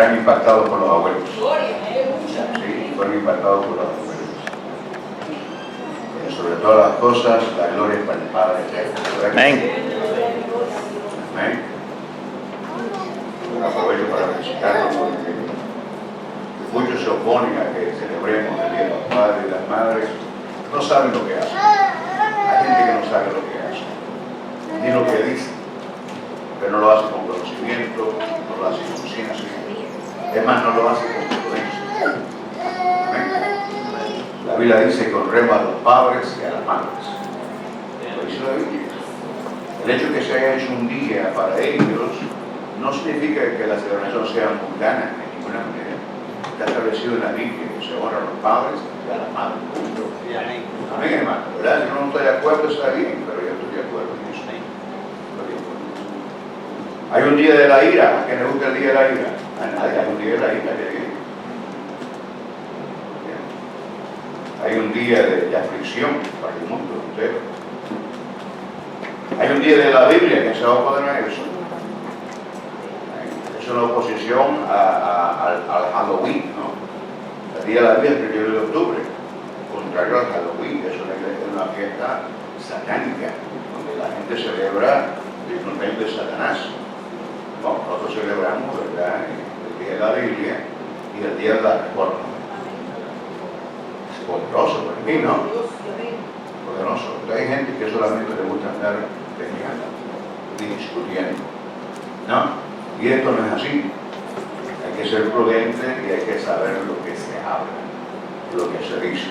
serán impactados por los abuelos. Sí, fueron impactados por los abuelos. Sobre todas las cosas, la gloria es para el Padre eterno. Amén. Amén. Bueno, aprovecho para felicitarlos porque muchos se oponen a que celebremos el Día de los Padres y las Madres. No saben lo que hacen. Hay gente que no sabe lo que hace, ni lo que dice, pero no lo hace con conocimiento, no lo hace con ciencia. Es más, no lo hace con prudencia. Amén. La Biblia dice que honremos a los padres y a las madres. Lo dice la Biblia. El hecho de que se haya hecho un día para ellos no significa que la celebración sea mundana de ninguna manera. Está establecido en la Biblia que se honra a los padres y a las madres. Punto. Amén, hermano. ¿Verdad? Si no estoy de acuerdo, está bien, pero yo estoy de acuerdo en eso. Hay un día de la ira. ¿A quién le gusta el día de la ira? A nadie. Hay un día de la ira. Hay un día de aflicción para el mundo entero. Hay un día de la Biblia que se va a poner a eso. Es una oposición al Halloween, ¿no? El día de la Biblia es el 1 de octubre, contrario al Halloween, que es una fiesta satánica, donde la gente celebra el cumpleaños de Satanás. Bueno, nosotros celebramos, ¿verdad?, el día de la Biblia y el día de la Reforma. Poderoso para mí, ¿no? Poderoso. Entonces hay gente que solamente le gusta andar peleando y discutiendo, ¿no? Y esto no es así. Hay que ser prudente y hay que saber lo que se habla, lo que se dice.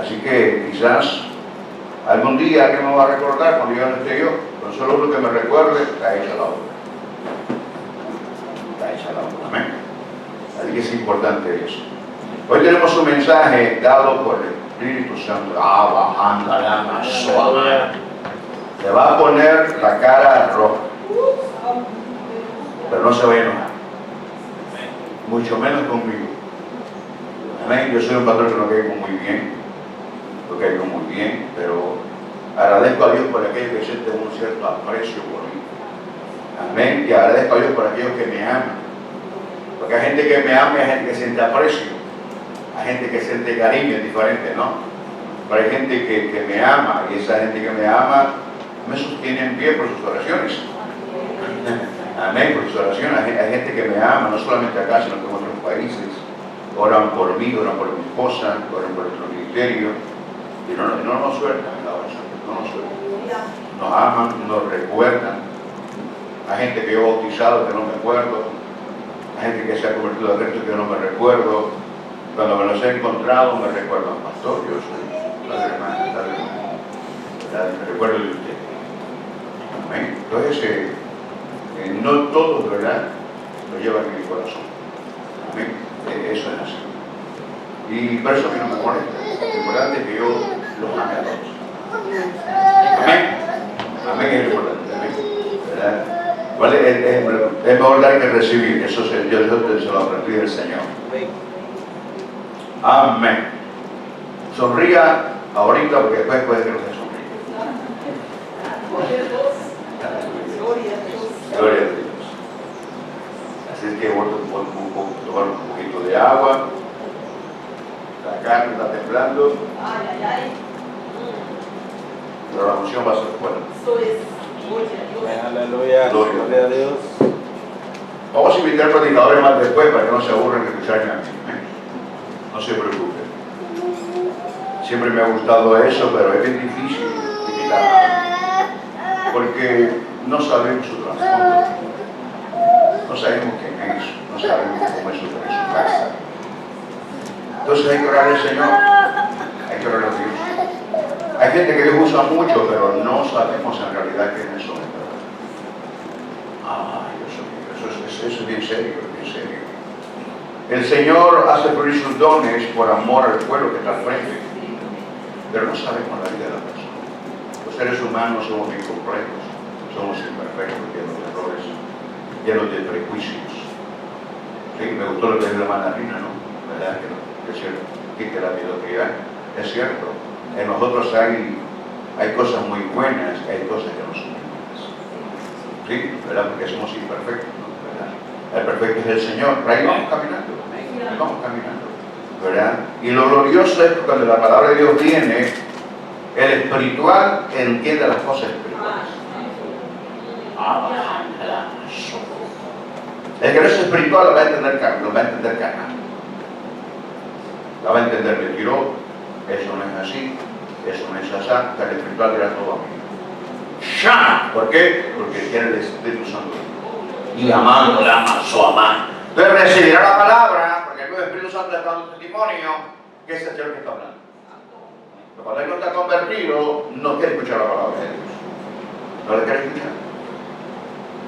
Así que quizás algún día que me va a recordar cuando yo no esté yo, con solo uno que me recuerde, está hecha la obra. Está hecha la obra. Amén. Así que es importante eso. Hoy tenemos un mensaje dado por el Espíritu Santo. Bajando la más suave. Le va a poner la cara roja. Pero no se va a enojar. Mucho menos conmigo. Amén. Yo soy un pastor que no caigo muy bien. Lo caigo muy bien. Pero agradezco a Dios por aquellos que sienten un cierto aprecio por mí. Amén. Y agradezco a Dios por aquellos que me aman. Porque hay gente que me ama y hay gente que siente aprecio. Hay gente que siente cariño, es diferente, ¿no? Pero hay gente que me ama, y esa gente que me ama me sostiene en pie por sus oraciones. Amén, por sus oraciones. Hay gente que me ama, no solamente acá, sino en otros países. Oran por mí, oran por mi esposa, oran por nuestro ministerio. Y no nos sueltan en la oración, no nos sueltan. Nos aman, nos recuerdan. Hay gente que yo he bautizado que no me acuerdo. Hay gente que se ha convertido al resto que no me recuerdo. Cuando me los he encontrado me recuerdan, pastor, yo soy la hermana, me recuerdo de usted. Amén. Entonces, no todos, ¿verdad?, lo llevan en el corazón. Amén. Eso es así. Y por eso a mí no me molesta. Lo importante es que yo los ame a todos. Amén. Amén es lo importante. Amén. ¿Verdad? ¿Cuál es mejor dar que recibir? Eso yo se lo aprendí del Señor. Amén. Sonría ahorita porque después puede que no se sonríe. Gloria a Dios. Así es que voy a tomar un poquito de agua. La carne está temblando. Pero la unción va a ser fuerte. Aleluya. Gloria a Dios. Vamos a invitar predicadores más después para que no se aburran de escucharme a mí. No se preocupen. Siempre me ha gustado eso, pero es bien difícil invitar, porque no sabemos su trasfondo, no sabemos quién es, no sabemos cómo es su casa. Entonces hay que orar al Señor, hay que orar a Dios. Hay gente que Dios usa mucho, pero no sabemos en realidad quiénes son. Eso es bien serio, bien serio. El Señor hace fluir sus dones por amor al pueblo que está al frente, pero no sabemos la vida de la persona. Los seres humanos somos incomplejos, somos imperfectos, llenos de errores, llenos de prejuicios. Sí, me gustó lo que dice la hermana Rina, ¿no? ¿Verdad? Que es cierto, que la mediocridad. Es cierto, en nosotros hay cosas muy buenas y hay cosas que no son muy buenas. Sí, ¿verdad? Porque somos imperfectos, ¿no? ¿Verdad? El perfecto es el Señor. Por ahí vamos caminando. Ahí vamos caminando. ¿Verdad? Y lo glorioso es que cuando la palabra de Dios viene, el espiritual entiende las cosas espirituales. El que no es espiritual lo va a entender carnal. La va a entender de tiro. Eso no es así. Eso no es así. El espiritual dirá todo a mí. ¿Por qué? Porque tiene el Espíritu Santo. Y amando, la ama, su amar. Entonces recibirá la palabra, porque el Espíritu Santo está dando testimonio que es el Señor que está hablando. Pero cuando él no está convertido, no quiere escuchar la palabra de Dios. No le quiere escuchar.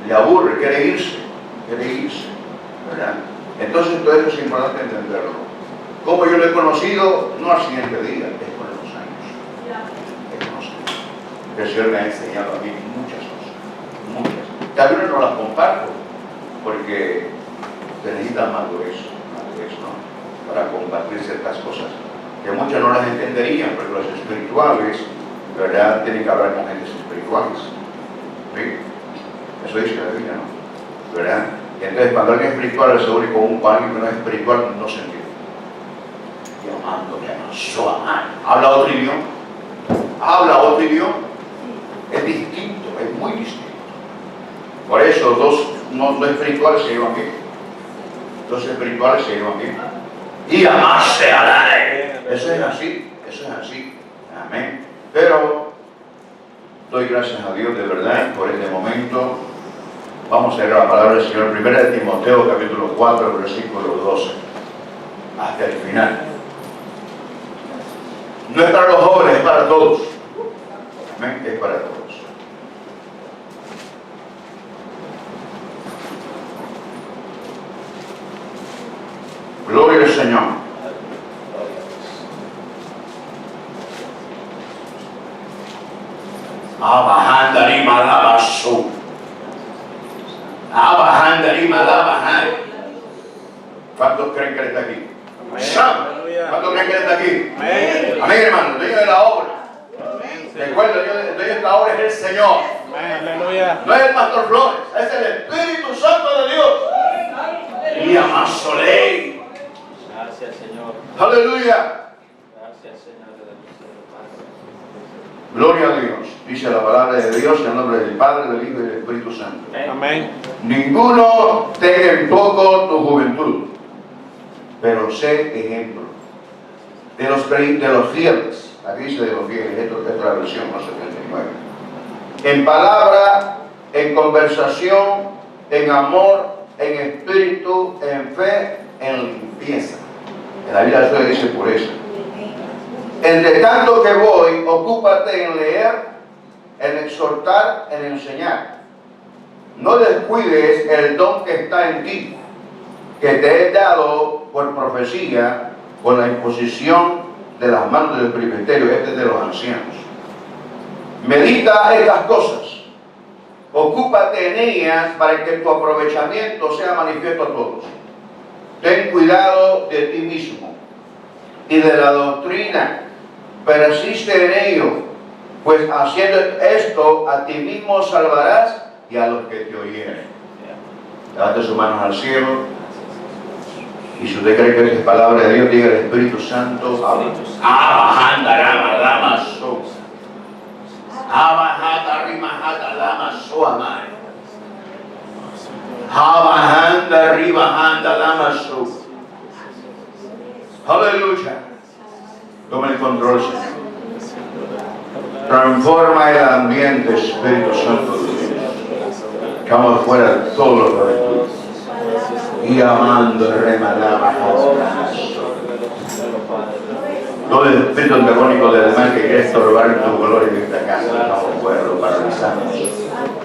Le aburre, quiere irse. ¿Verdad? Entonces todo eso es importante entenderlo. Como yo lo he conocido, no al siguiente día, es con los años. El Señor me ha enseñado a mí muchas cosas. Tal vez no las comparto, porque se necesita madurez, ¿no? Para compartir ciertas cosas que muchos no las entenderían, porque los espirituales, ¿verdad?, tienen que hablar con gentes espirituales. ¿Sí? Eso dice la Biblia, ¿no? ¿Verdad? Y entonces cuando alguien espiritual se une con alguien que no es espiritual, no se entiende. Habla otro idioma. Es distinto, es muy distinto. Por eso dos no espirituales se llevan bien. Dos espirituales se llevan bien. Y amarse a la ley. Eso es así. Amén. Pero doy gracias a Dios de verdad por este momento. Vamos a leer la palabra del Señor. 1 de Timoteo, capítulo 4, versículo 12. Hasta el final. No es para los jóvenes, es para todos. Amén. Es para todos. Gloria al Señor. ¿Cuántos creen que Él está aquí? ¿Cuántos creen que Él está aquí? Amén, hermano. El dueño de la obra. Recuerda, el dueño de esta obra es el Señor. No es el pastor Flores, es el Espíritu Santo de Dios. Y amásolé. Gracias, Señor. Aleluya. Gracias, Señor. Gloria a Dios. Dice la palabra de Dios en el nombre del Padre, del Hijo y del Espíritu Santo. Amén. Ninguno tenga en poco tu juventud, pero sé ejemplo de los fieles. Aquí dice de los fieles, esto es la versión, no 79. En palabra, en conversación, en amor, en espíritu, en fe, en limpieza. En la Biblia suele dice pureza. Entre tanto que voy, ocúpate en leer, en exhortar, en enseñar. No descuides el don que está en ti, que te he dado por profecía, con la imposición de las manos del presbiterio, de los ancianos. Medita estas cosas, ocúpate en ellas para que tu aprovechamiento sea manifiesto a todos. Ten cuidado de ti mismo y de la doctrina, persiste en ello, pues haciendo esto a ti mismo salvarás y a los que te oyeren. Levante sus manos al cielo. Y si usted cree que es palabra de Dios, diga el Espíritu Santo. Aleluya. Toma el control, Señor. Transforma el ambiente, Espíritu Santo de Dios. Echamos fuera todos los juventud. Y amando remalaba todo el espíritu antagónico del mal que quiere estorbar tu gloria en esta casa, estamos fuera, lo paralizamos.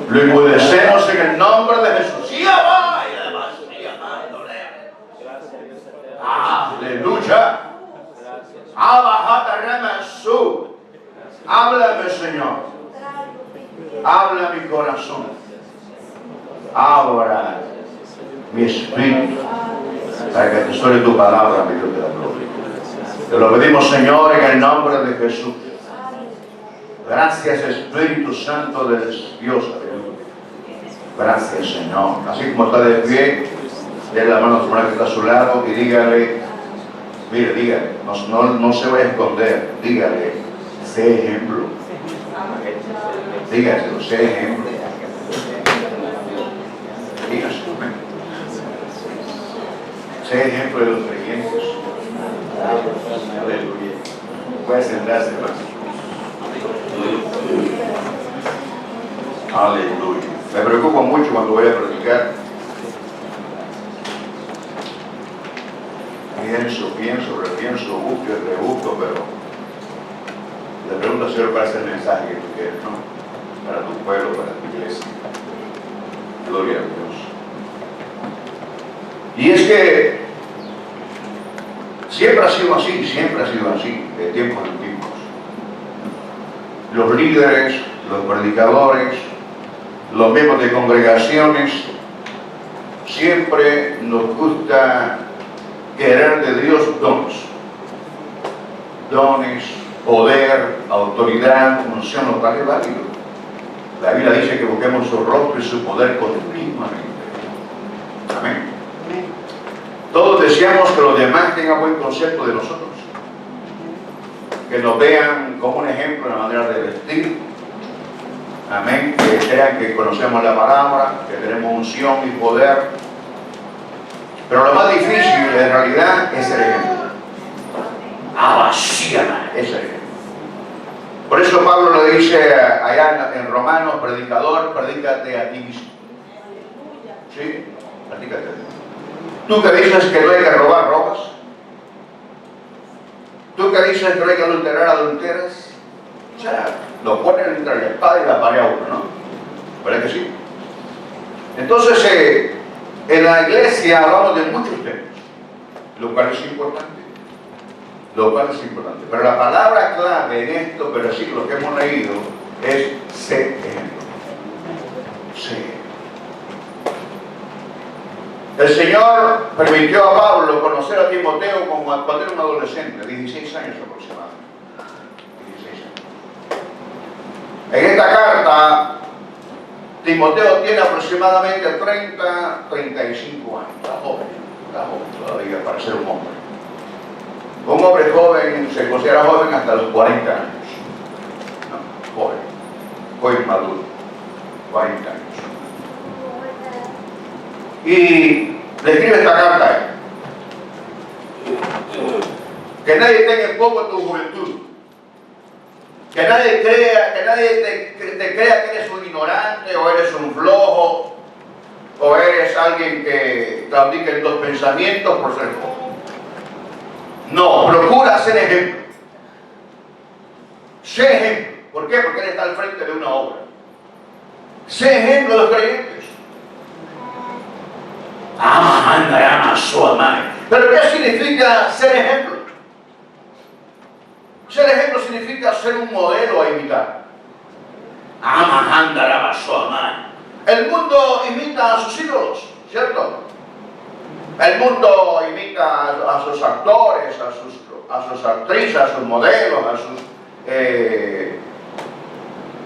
Lo enmudecemos en el nombre de Jesús. Y amá, y además, y amándole. Aleluya. Háblame, Señor. Habla mi corazón. Ahora mi espíritu, para que atesore tu palabra, mi Dios de la gloria. Te lo pedimos, Señor, en el nombre de Jesús. Gracias, Espíritu Santo de Dios. Aleluya. Gracias, Señor. Así como está de pie, Dele la mano a su hermano que está a su lado y dígale, mire, dígale, no se vaya a esconder, dígale, sé ejemplo. Dígaselo, sé ejemplo. Dígaselo, sé ejemplo de los creyentes. Aleluya. Puede sentarse más. Aleluya. Me preocupa mucho cuando voy a predicar. Repienso, busco y rebusco, pero le pregunto al Señor cuál es el mensaje que tú quieres, ¿no? Para tu pueblo, para tu iglesia. Gloria a Dios. Y es que siempre ha sido así, de tiempos antiguos. Los líderes, los predicadores, los miembros de congregaciones, siempre nos gusta querer de Dios dones, poder, autoridad, unción o tal y válido. La Biblia dice que busquemos su rostro y su poder continuamente. Amén. Todos deseamos que los demás tengan buen concepto de nosotros, que nos vean como un ejemplo en la manera de vestir. Amén. Que crean que conocemos la palabra, que tenemos unción y poder. Pero lo más difícil en realidad es el ejemplo. Abasíana, es el ejemplo. Por eso Pablo le dice allá en Romanos, predicador, predícate a ti mismo. ¿Sí? Predícate a ti mismo. Tú que dices que no hay que robar, robas. Tú que dices que no hay que adulterar, adulteras. O sea, lo ponen entre la espada y la pared a uno, ¿no? ¿Verdad que sí? Entonces, en la iglesia hablamos de muchos temas, lo cual es importante. Pero la palabra clave en estos versículos que hemos leído es sé ejemplo. Sé. El Señor permitió a Pablo conocer a Timoteo como cuando era un adolescente, 16 años aproximadamente. 16 años. En esta carta, Timoteo tiene aproximadamente 30, 35 años. Está joven todavía para ser un hombre. Un hombre joven se considera joven hasta los 40 años. No, joven maduro, 40 años. Y le escribe esta carta a él. Que nadie tenga en poco tu juventud. Que nadie te crea que eres un ignorante o eres un flojo o eres alguien que claudica en tus pensamientos por ser joven. No, procura ser ejemplo. Sé ejemplo. ¿Por qué? Porque él está al frente de una obra. Sé ejemplo de los creyentes. ¿Pero qué significa ser ejemplo? Ser ejemplo significa ser un modelo a imitar. El mundo imita a sus ídolos, ¿cierto? El mundo imita a sus actores, a sus actrices, a sus modelos, a sus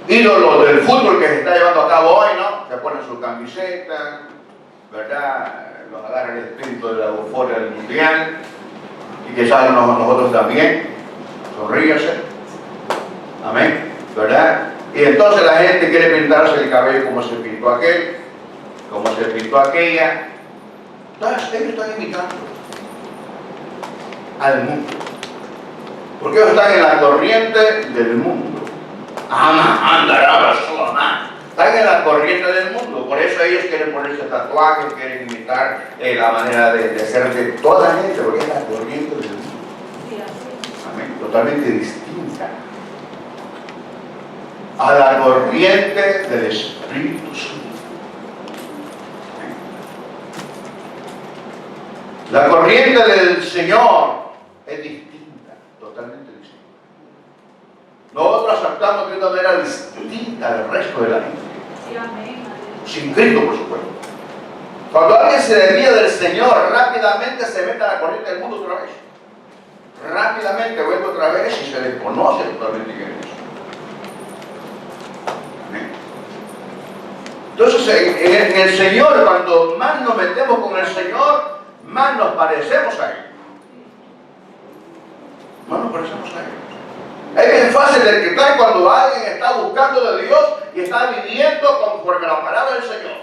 ídolos del fútbol que se está llevando a cabo hoy, ¿no? Se ponen su camiseta, ¿verdad? Nos agarra el espíritu de la euforia del mundial y quizás nosotros también. Sonríase. Amén. ¿Verdad? Y entonces la gente quiere pintarse el cabello como se pintó aquel, como se pintó aquella. Entonces ellos están imitando al mundo. Porque ellos están en la corriente del mundo. Están en la corriente del mundo. Por eso ellos quieren ponerse tatuajes, quieren imitar la manera de ser de toda la gente, porque es la corriente del mundo. Amén. Totalmente distinta a la corriente del Espíritu Santo. La corriente del Señor es distinta, totalmente distinta. Nosotros actuamos de una manera distinta del resto de la gente. Sí, amén. Sin Cristo, por supuesto. Cuando alguien se desvía del Señor, rápidamente se mete a la corriente del mundo otra vez. Rápidamente vuelve otra vez y se desconoce totalmente quién es. Amén. Entonces, en el Señor, cuando más nos metemos con el Señor, más nos parecemos a Él. Más nos parecemos a Él. Es bien fácil detectar cuando alguien está buscando de Dios y está viviendo conforme a la palabra del Señor.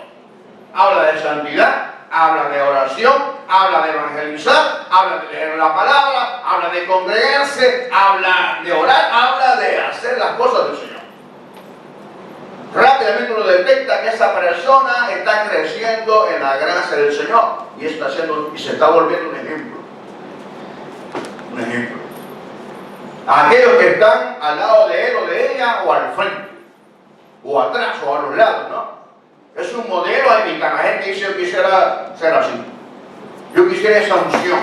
Habla de santidad, habla de oración, habla de evangelizar, habla de leer la palabra, habla de congregarse, habla de orar, habla de hacer las cosas del Señor. Rápidamente uno detecta que esa persona está creciendo en la gracia del Señor y se está volviendo un ejemplo. Un ejemplo. Aquellos que están al lado de él o de ella, o al frente, o atrás, o a los lados, ¿no? Es un modelo a imitar. La gente dice: yo quisiera ser así. Yo quisiera esa unción.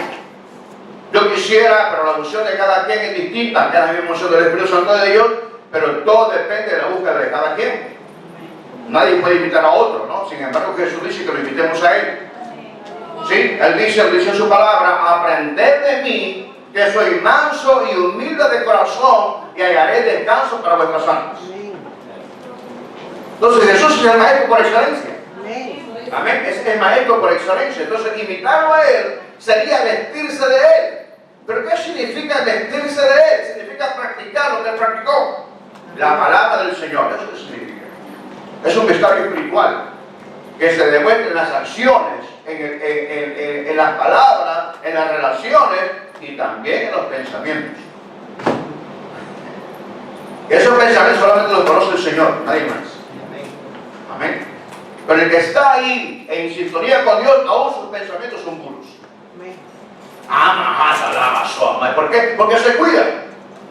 Yo quisiera, pero la unción de cada quien es distinta. Cada misma unción del Espíritu Santo de Dios, pero todo depende de la búsqueda de cada quien. Nadie puede imitar a otro, ¿no? Sin embargo, Jesús dice que lo imitemos a Él. ¿Sí? Él dice en su palabra: aprended de mí, que soy manso y humilde de corazón, y hallaré descanso para vuestras almas. Entonces Jesús es el maestro por excelencia. Amén. Es el maestro por excelencia. Entonces imitarlo a Él sería vestirse de Él. ¿Pero qué significa vestirse de Él? Significa practicar lo que Él practicó. La palabra del Señor. ¿Eso qué significa? Es un vestuario espiritual que se demuestra en las acciones, en las palabras, en las relaciones y también en los pensamientos. Esos pensamientos solamente los conoce el Señor, nadie más. Amén. Pero el que está ahí en sintonía con Dios, aún sus pensamientos son puros. ¿Por qué? Porque se cuida.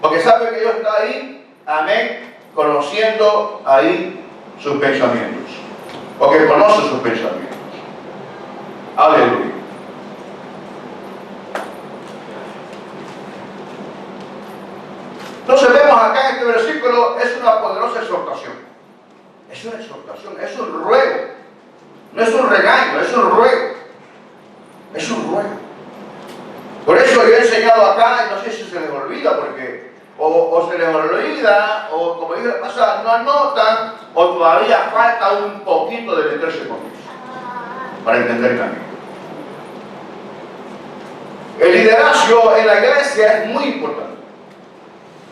Porque sabe que Dios está ahí, amén, conociendo ahí sus pensamientos. Porque conoce sus pensamientos. Aleluya. Entonces vemos acá en este versículo, es una poderosa exhortación. Es una exhortación, es un ruego. No es un regaño, es un ruego. Es un ruego. Por eso yo he enseñado acá, y no sé si se les olvida, porque o se les olvida, o como dije la pasada, no anotan, o todavía falta un poquito de meterse con eso, para entender el camino. El liderazgo en la iglesia es muy importante.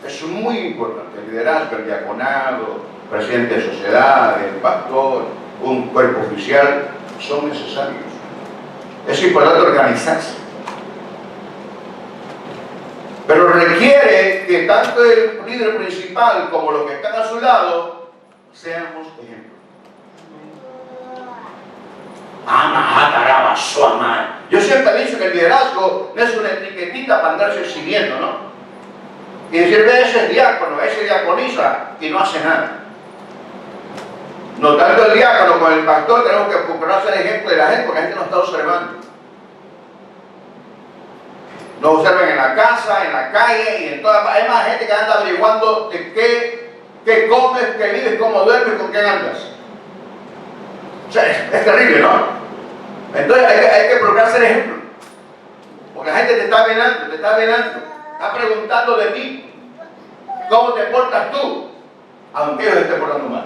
Es muy importante. El liderazgo, el diaconado, presidente de sociedad, el pastor, un cuerpo oficial, son necesarios. Es importante organizarse. Pero requiere que tanto el líder principal como los que están a su lado seamos ejemplos. Yo siempre he dicho que el liderazgo no es una etiquetita para andarse exhibiendo, ¿no? Y decir: ve, ese es diácono, ese diaconiza y no hace nada. No tanto el diácono como el pastor tenemos que procurar ser ejemplo de la gente, porque la gente nos está observando. Nos observan en la casa, en la calle y en todas. Hay más gente que anda averiguando de qué comes, qué vives, cómo duermes, con quién andas. O sea, es terrible, ¿no? Entonces hay que procurar ser ejemplo. Porque la gente te está velando, está preguntando de ti. ¿Cómo te portas tú? Aunque ellos estén portando mal.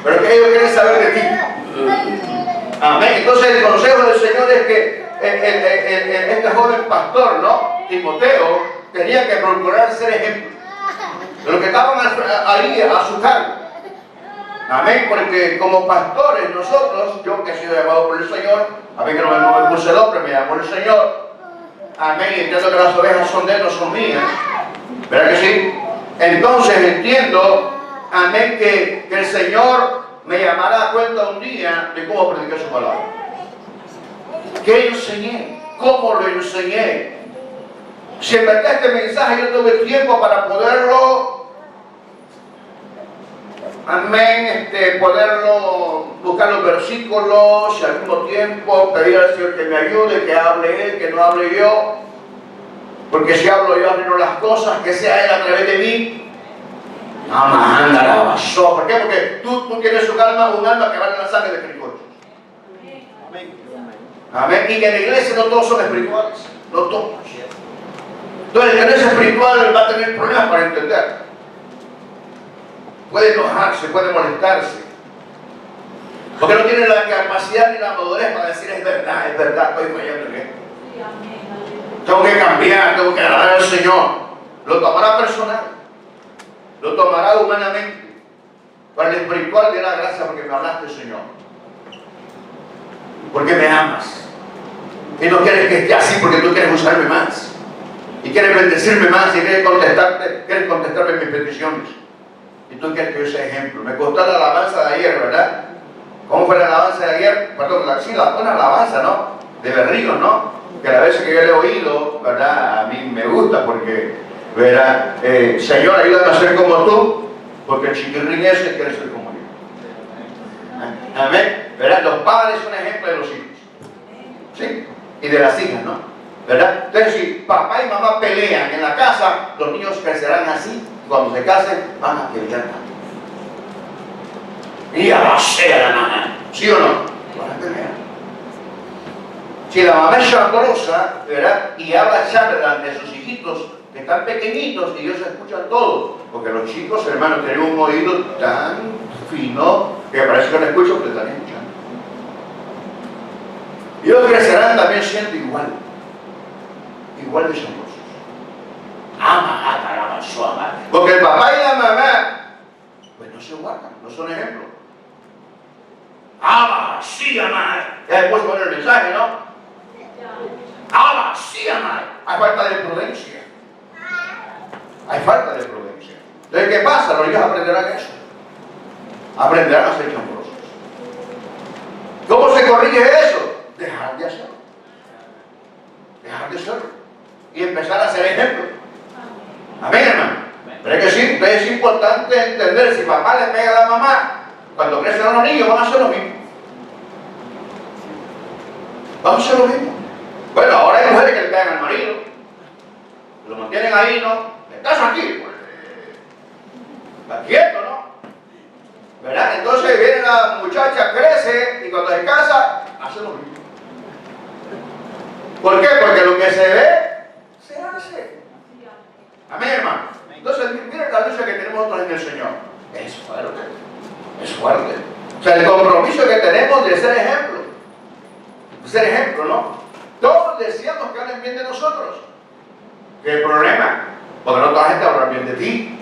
Pero que ellos quieren saber de ti. Amén. Entonces el consejo del Señor es que este joven pastor, ¿no? Timoteo, tenía que procurar ser ejemplo de los que estaban ahí a su cargo. Amén. Porque como pastores nosotros, yo que he sido llamado por el Señor, amén, que no me puse el hombre, me llamó el Señor. Amén. Y entiendo que las ovejas son de él, no son mías. ¿Verdad que sí? Entonces entiendo, amén, que el Señor me llamará a cuenta un día de cómo prediqué su palabra. ¿Qué enseñé? ¿Cómo lo enseñé? Si en verdad este mensaje yo tuve tiempo para poderlo, amén, poderlo buscar los versículos y al mismo tiempo pedir al Señor que me ayude, que hable Él, que no hable yo. Porque si hablo yo, arreglo las cosas, que sea Él a través de mí. ¿Por qué? Porque tú tienes un alma que vale la sangre de Cristo. Amén. Amén. Y que en la iglesia no todos son espirituales. No todos. Entonces el que no es espiritual va a tener problemas para entender. Puede enojarse, puede molestarse. Porque no tiene la capacidad ni la madurez para decir es verdad, estoy fallando en esto. Tengo que cambiar, tengo que agradar al Señor. Lo tomará personal, lo tomará humanamente. Para el espiritual de la gracia porque me hablaste, Señor. Porque me amas. Y no quieres que esté así porque tú quieres usarme más. Y quieres bendecirme más y quieres contestarme mis peticiones. Y tú quieres que yo sea ejemplo. Me costó la alabanza de ayer, ¿verdad? ¿Cómo fue la alabanza de ayer? Perdón, sí, la buena alabanza, ¿no? De Berrío, ¿no? Que las veces que yo le he oído, ¿verdad? A mí me gusta porque, ¿verdad? Señor, ayúdame a ser como tú, porque el chiquirrín ese quiere ser como yo. Amén. ¿Verdad? Los padres son ejemplos de los hijos. ¿Sí? Y de las hijas, ¿no? ¿Verdad? Entonces, si papá y mamá pelean en la casa, los niños crecerán así. Y cuando se casen, van a pelear también. Y a la sea la mamá. ¿Sí o no? Van a pelear. Si la mamá es chacrosa, ¿verdad? Y habla charla de sus hijitos que están pequeñitos y ellos escuchan todo. Porque los chicos, hermanos, tienen un oído tan fino que parece que no escuchan, pero están escuchando. Y ellos crecerán también siendo igual de chacrosos. Ama. Porque el papá y la mamá, pues no se guardan, no son ejemplos. Ama, sí, amar. Ya después poner el mensaje, ¿no? Ama, sí, amar. Hay falta de prudencia. Hay falta de prudencia. Entonces, ¿qué pasa? Los niños aprenderán eso. Aprenderán a ser chambrosos. ¿Cómo se corrige eso? Dejar de hacerlo. Dejar de hacerlo. Y empezar a ser ejemplo. Amén, hermano. Pero es importante entender, si papá le pega a la mamá, cuando crecen los niños van a hacer lo mismo. Vamos a hacer lo mismo. Bueno, ahora hay mujeres que le pegan al marido, lo mantienen ahí, ¿no? ¿Estás aquí? Pues, está quieto, ¿no? ¿Verdad? Entonces viene la muchacha, crece y cuando se casa, hace lo mismo. ¿Por qué? Porque lo que se ve, se hace. Amén, hermano. Entonces, miren la lucha que tenemos nosotros en el Señor. Es fuerte. Es fuerte. O sea, el compromiso que tenemos de ser ejemplo. De ser ejemplo, ¿no? Todos deseamos que hablen bien de nosotros. ¿Qué problema? Porque no toda la gente habla bien de ti.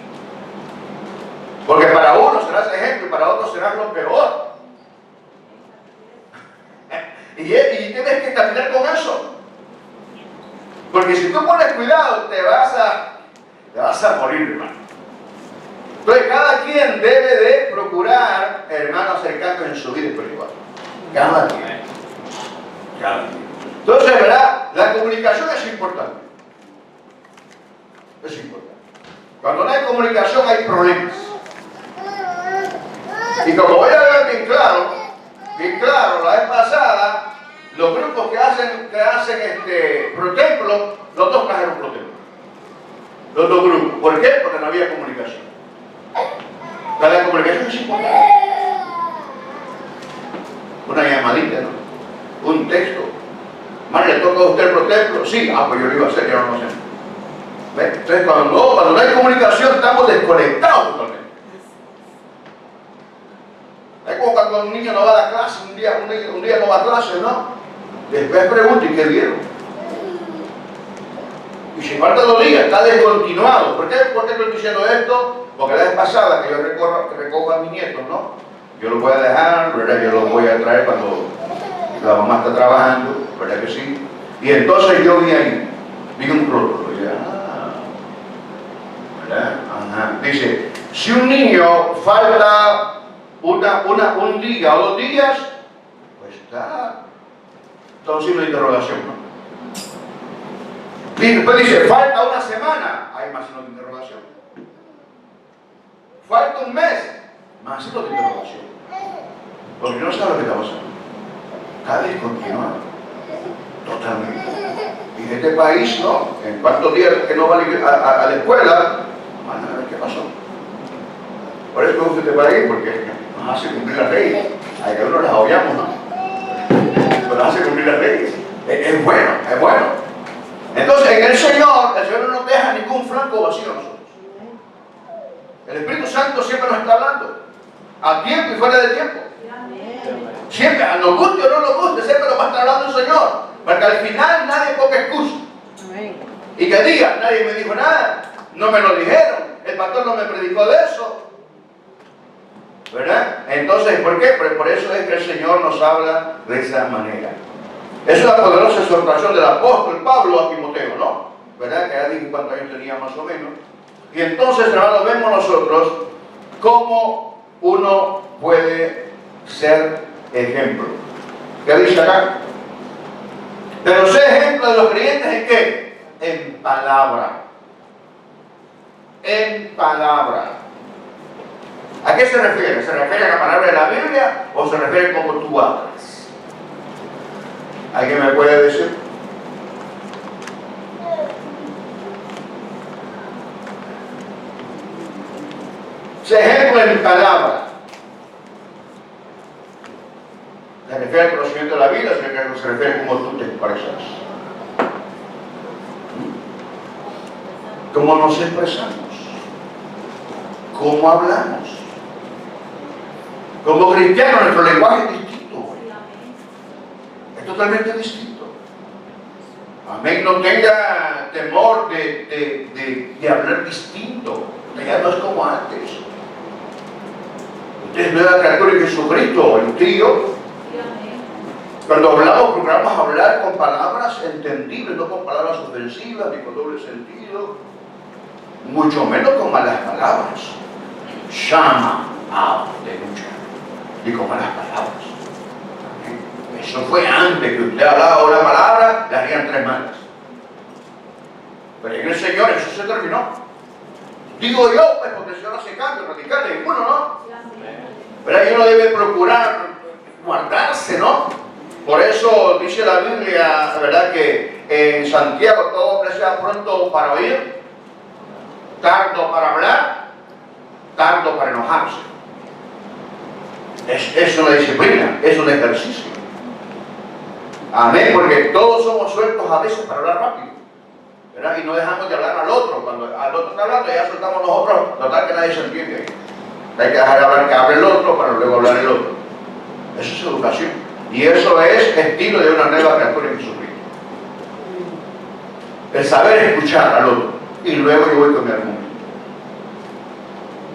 Porque para uno serás ejemplo y para otros serás lo peor. Y tienes que caminar con eso. Porque si tú pones cuidado, te vas a morir, hermano. Entonces, cada quien debe de procurar, hermano, acercarse en su vida espiritual. Cada quien. Entonces, ¿verdad? La comunicación es importante. Es importante. Cuando no hay comunicación, hay problemas. Y como voy a ver bien claro, la vez pasada, los grupos que hacen protemplo, los dos trajeron protemplo. Los dos grupos. ¿Por qué? Porque no había comunicación. La comunicación es importante. Una llamadita, ¿no? Un texto. ¿Le toca a usted el protemplo? Sí. Pues yo lo iba a hacer, ya no lo sé. Entonces, cuando no hay comunicación, estamos desconectados totalmente. Es como cuando un niño no va a la clase, un día no va a clase, ¿no? Después pregunta, ¿y qué vieron? Y si falta 2 días, está descontinuado. ¿Por qué estoy diciendo esto? Porque la vez pasada que yo recojo a mis nietos, ¿no? Yo los voy a dejar, ¿verdad? Yo los voy a traer cuando la mamá está trabajando, ¿verdad que sí? Y entonces yo vi un rótulo, ¿verdad? Ajá. Dice, si un niño falta un día o 2 días, pues está un signo de interrogación, ¿no? Y después dice, falta 1 semana, hay más signos de interrogación. Falta 1 mes, más signos de interrogación. Porque no sabe lo que está pasando. Está descontinuado. Totalmente. Y en este país, ¿no? En cuántos días que no va a la escuela, van a ver qué pasó. Por eso me gusta este país, porque nos hace cumplir las leyes. Hay que uno las obviamos, ¿no? Pero nos hace cumplir las leyes. Es bueno, es bueno. Entonces, en el Señor no nos deja ningún flanco vacío a nosotros. El Espíritu Santo siempre nos está hablando, a tiempo y fuera de tiempo. Siempre, nos guste o no nos guste, siempre nos va a estar hablando el Señor. Para que al final nadie ponga excusa. Amén. Y que diga, nadie me dijo nada, no me lo dijeron, el pastor no me predicó de eso. ¿Verdad? Entonces, ¿por qué? Por eso es que el Señor nos habla de esa manera. Es una poderosa exhortación del apóstol Pablo a Timoteo, ¿no? ¿Verdad? Que ya dije cuántos años tenía más o menos. Y entonces, hermanos, vemos nosotros cómo uno puede ser ejemplo. ¿Qué dice acá? Pero sé ejemplo de los creyentes ¿en qué? En palabra. En palabra. ¿A qué se refiere? ¿Se refiere a la palabra de la Biblia o se refiere a cómo tú hablas? ¿Alguien me puede decir? Se ejemplo en palabra. Se refiere al conocimiento de la Biblia, se refiere a cómo tú te expresas. ¿Cómo nos expresamos? ¿Cómo hablamos? Como cristianos, nuestro lenguaje es distinto. Es totalmente distinto. Amén. No tenga temor de hablar distinto. Ya no es como antes. Usted es nueva criatura en Jesucristo, el tío. Cuando hablamos, procuramos hablar con palabras entendibles, no con palabras ofensivas ni con doble sentido, mucho menos con malas palabras. Llama a denuncia y con malas palabras. Eso fue antes que usted hablaba una palabra, le harían 3 malas. Pero en el Señor eso se terminó. Digo yo, pues porque el Señor hace cambios radicales, ninguno, ¿no? Pero ahí uno debe procurar guardarse, ¿no? Por eso dice la Biblia, ¿verdad?, que en Santiago todo hombre sea pronto para oír, tardo para hablar, tardo para enojarse. Es una disciplina, es un ejercicio. Amén, porque todos somos sueltos a veces para hablar rápido, ¿verdad? Y no dejamos de hablar al otro. Cuando al otro está hablando, ya soltamos nosotros, notar que nadie se entiende ahí. Hay que dejar de hablar que hable el otro para luego hablar el otro. Eso es educación. Y eso es estilo de una nueva criatura en Jesucristo. El saber escuchar al otro. Y luego yo voy con mi argumento.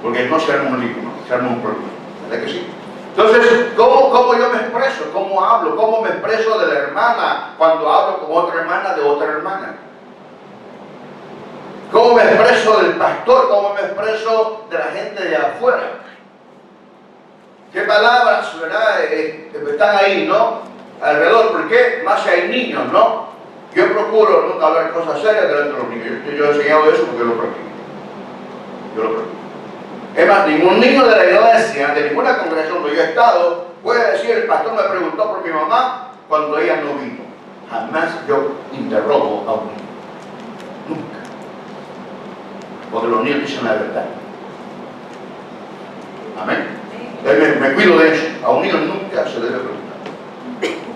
Porque no se arma un libro, ¿no? Se arma un problema. ¿Verdad que sí? Entonces, ¿cómo yo me expreso? ¿Cómo hablo? ¿Cómo me expreso de la hermana cuando hablo con otra hermana de otra hermana? ¿Cómo me expreso del pastor? ¿Cómo me expreso de la gente de afuera? ¿Qué palabras, verdad, están ahí, ¿no? Alrededor, ¿por qué? Más si hay niños, ¿no? Yo procuro nunca hablar cosas serias delante de los niños. Yo he enseñado eso porque yo lo practico. Yo lo practico. Es más, ningún niño de la iglesia, de ninguna congregación donde yo he estado, puede decir, el pastor me preguntó por mi mamá cuando ella no vino. Jamás yo interrogo a un niño. Nunca. Porque los niños dicen la verdad. Amén. Me cuido de eso. A un niño nunca se debe preguntar.